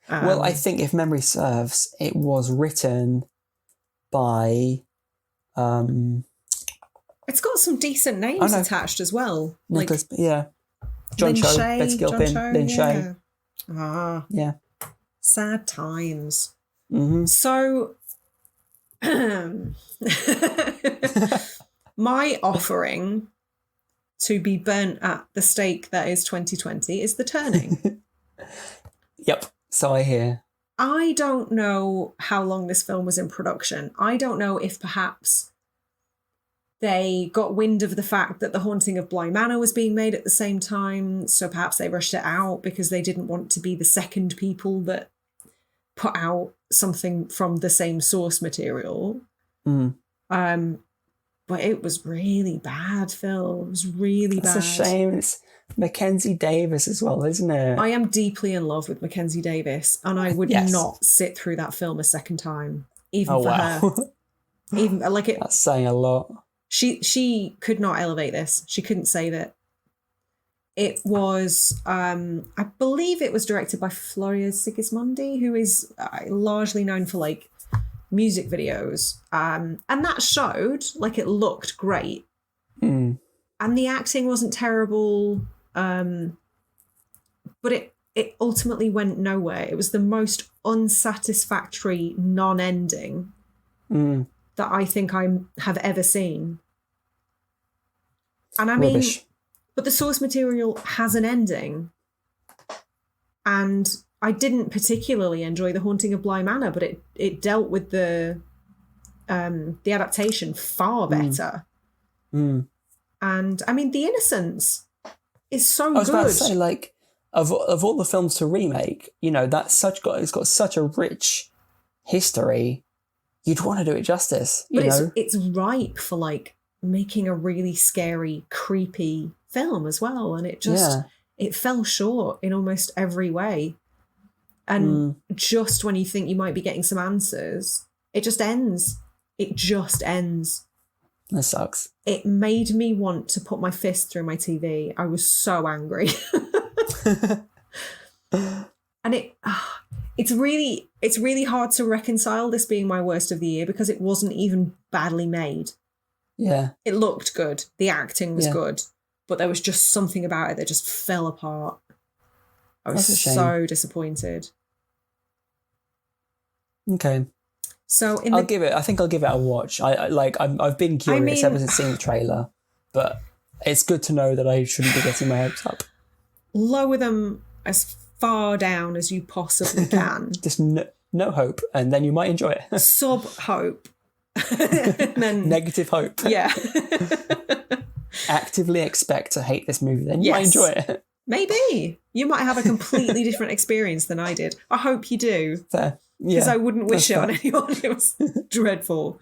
Well, I think if memory serves, it was written by. It's got some decent names attached as well. Nicholas, John Cho, Betty Gilpin, Lynn Shay. Ah. Yeah. Sad times. Mm-hmm. So my offering to be burnt at the stake that is 2020 is The Turning. Yep. So I hear. I don't know how long this film was in production. I don't know if perhaps they got wind of the fact that The Haunting of Bly Manor was being made at the same time, so perhaps they rushed it out because they didn't want to be the second people that put out something from the same source material. Mm. But it was really bad, Phil. It was really bad. It's a shame. It's Mackenzie Davis as well, isn't it? I am deeply in love with Mackenzie Davis, and I would not sit through that film a second time, even for her. Even like it. That's saying a lot. She could not elevate this. She couldn't save it. It was, I believe it was directed by Floria Sigismondi, who is largely known for like music videos. And that showed, like it looked great. Mm. And the acting wasn't terrible. But it ultimately went nowhere. It was the most unsatisfactory non-ending that I think I have ever seen. And I mean, Rubbish. But the source material has an ending. And I didn't particularly enjoy The Haunting of Bly Manor, but it dealt with the adaptation far better. Mm. And I mean, The Innocents is so good. I was about to say, like, of all the films to remake, you know, it's got such a rich history. You'd want to do it justice. But you know? It's ripe for like making a really scary, creepy film as well. And it just it fell short in almost every way. And just when you think you might be getting some answers, it just ends. It just ends. That sucks. It made me want to put my fist through my TV. I was so angry. And it's really hard to reconcile this being my worst of the year because it wasn't even badly made. Yeah. It looked good. The acting was good. But there was just something about it that just fell apart. I was so disappointed. Okay. So I think I'll give it a watch. I've been curious ever since seeing the trailer, but it's good to know that I shouldn't be getting my hopes up. Lower them as far down as you possibly can. Just no hope, and then you might enjoy it. Sub hope. Then, negative hope. Yeah. Actively expect to hate this movie, then you might enjoy it. Maybe. You might have a completely different experience than I did. I hope you do. Fair. Because I wouldn't wish it on anyone. It was dreadful.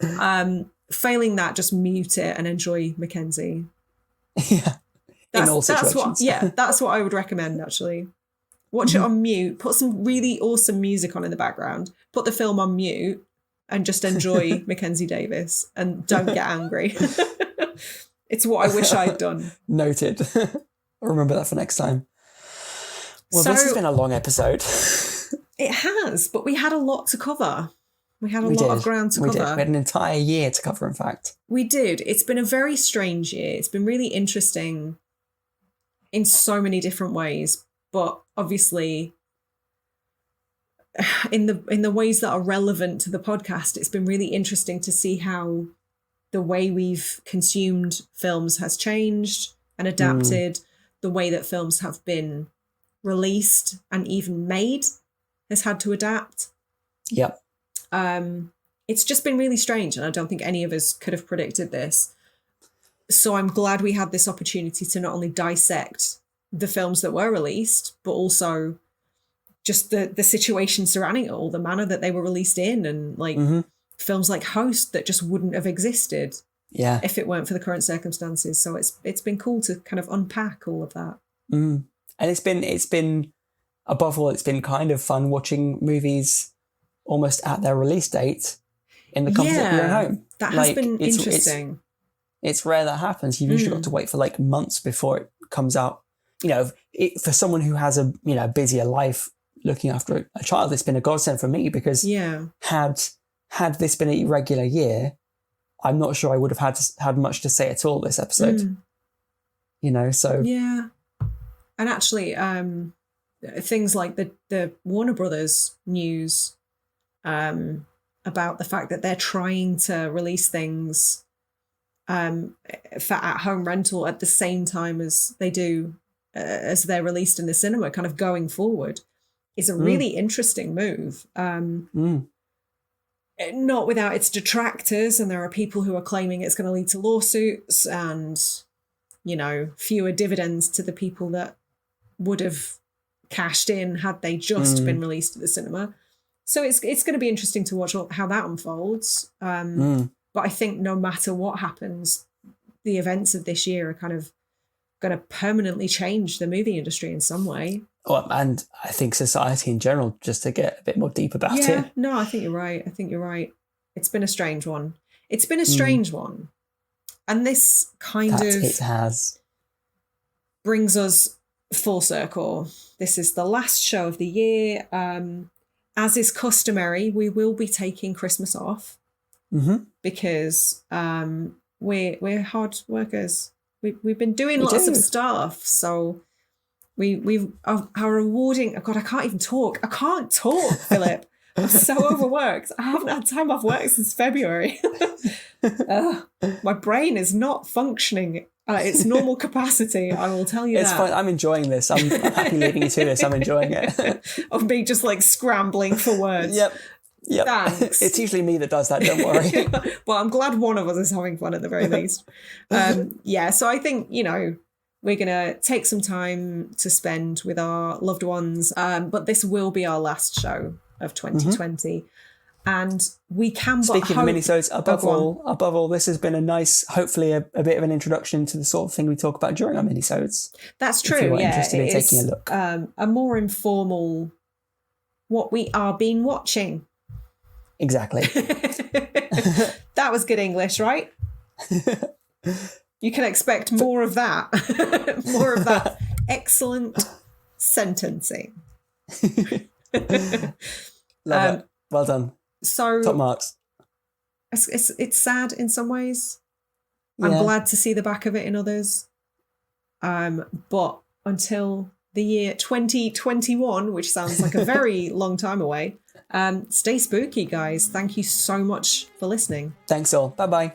Failing that, just mute it and enjoy Mackenzie. Yeah. In all situations. That's what I would recommend, actually. Watch it on mute. Put some really awesome music on in the background. Put the film on mute and just enjoy Mackenzie Davis. And don't get angry. It's what I wish I'd done. Noted. I'll remember that for next time. Well, this has been a long episode. It has, but we had a lot to cover. We had a lot of ground to cover. We had an entire year to cover, in fact. We did. It's been a very strange year. It's been really interesting in so many different ways, but obviously in the ways that are relevant to the podcast, it's been really interesting to see how the way we've consumed films has changed and adapted, the way that films have been released and even made has had to adapt. Yep. It's just been really strange, and I don't think any of us could have predicted this. So I'm glad we had this opportunity to not only dissect the films that were released, but also just the situation surrounding it all, the manner that they were released in, and like films like Host that just wouldn't have existed if it weren't for the current circumstances. So it's been cool to kind of unpack all of that. And it's been above all, it's been kind of fun watching movies almost at their release date in the comfort of your own home. That has been interesting. It's rare that happens. You've usually got to wait for like months before it comes out. You know, for someone who has a busier life looking after a child, it's been a godsend for me because had this been a regular year, I'm not sure I would have had much to say at all this episode. You know, so yeah. And actually, things like the Warner Brothers news about the fact that they're trying to release things for at-home rental at the same time as they do as they're released in the cinema, kind of going forward, is a really interesting move. Not without its detractors, and there are people who are claiming it's going to lead to lawsuits and, you know, fewer dividends to the people that would have cashed in had they just been released at the cinema. So it's going to be interesting to watch how that unfolds. But I think no matter what happens, the events of this year are kind of going to permanently change the movie industry in some way. Oh, and I think society in general, just to get a bit more deep about it. Yeah, no, I think you're right. It's been a strange one. And this it has. Brings us full circle. This is the last show of the year. As is customary, we will be taking Christmas off because we're hard workers. We've been doing lots of stuff, so we are rewarding. Oh God, I can't even talk. I can't talk, Philip. I'm so overworked. I haven't had time off work since February. My brain is not functioning at its normal capacity. I will tell you it's fine. I'm enjoying this. I'm happy leaving you to this. I'm enjoying it. Of me just like scrambling for words. Yep. Thanks. It's usually me that does that, don't worry. Well, I'm glad one of us is having fun at the very least. So I think, you know, we're going to take some time to spend with our loved ones. But this will be our last show of 2020. And we can Speaking of minisodes, above all, this has been a nice, hopefully a bit of an introduction to the sort of thing we talk about during our minisodes. That's true. If you're interested in taking a look. A more informal, what we are been watching. Exactly. That was good English, right? You can expect more of that. More of that excellent sentencing. Love it. Well done. So top marks. It's sad in some ways. Yeah. I'm glad to see the back of it in others. But until the year 2021, which sounds like a very long time away, stay spooky, guys. Thank you so much for listening. Thanks all. Bye-bye.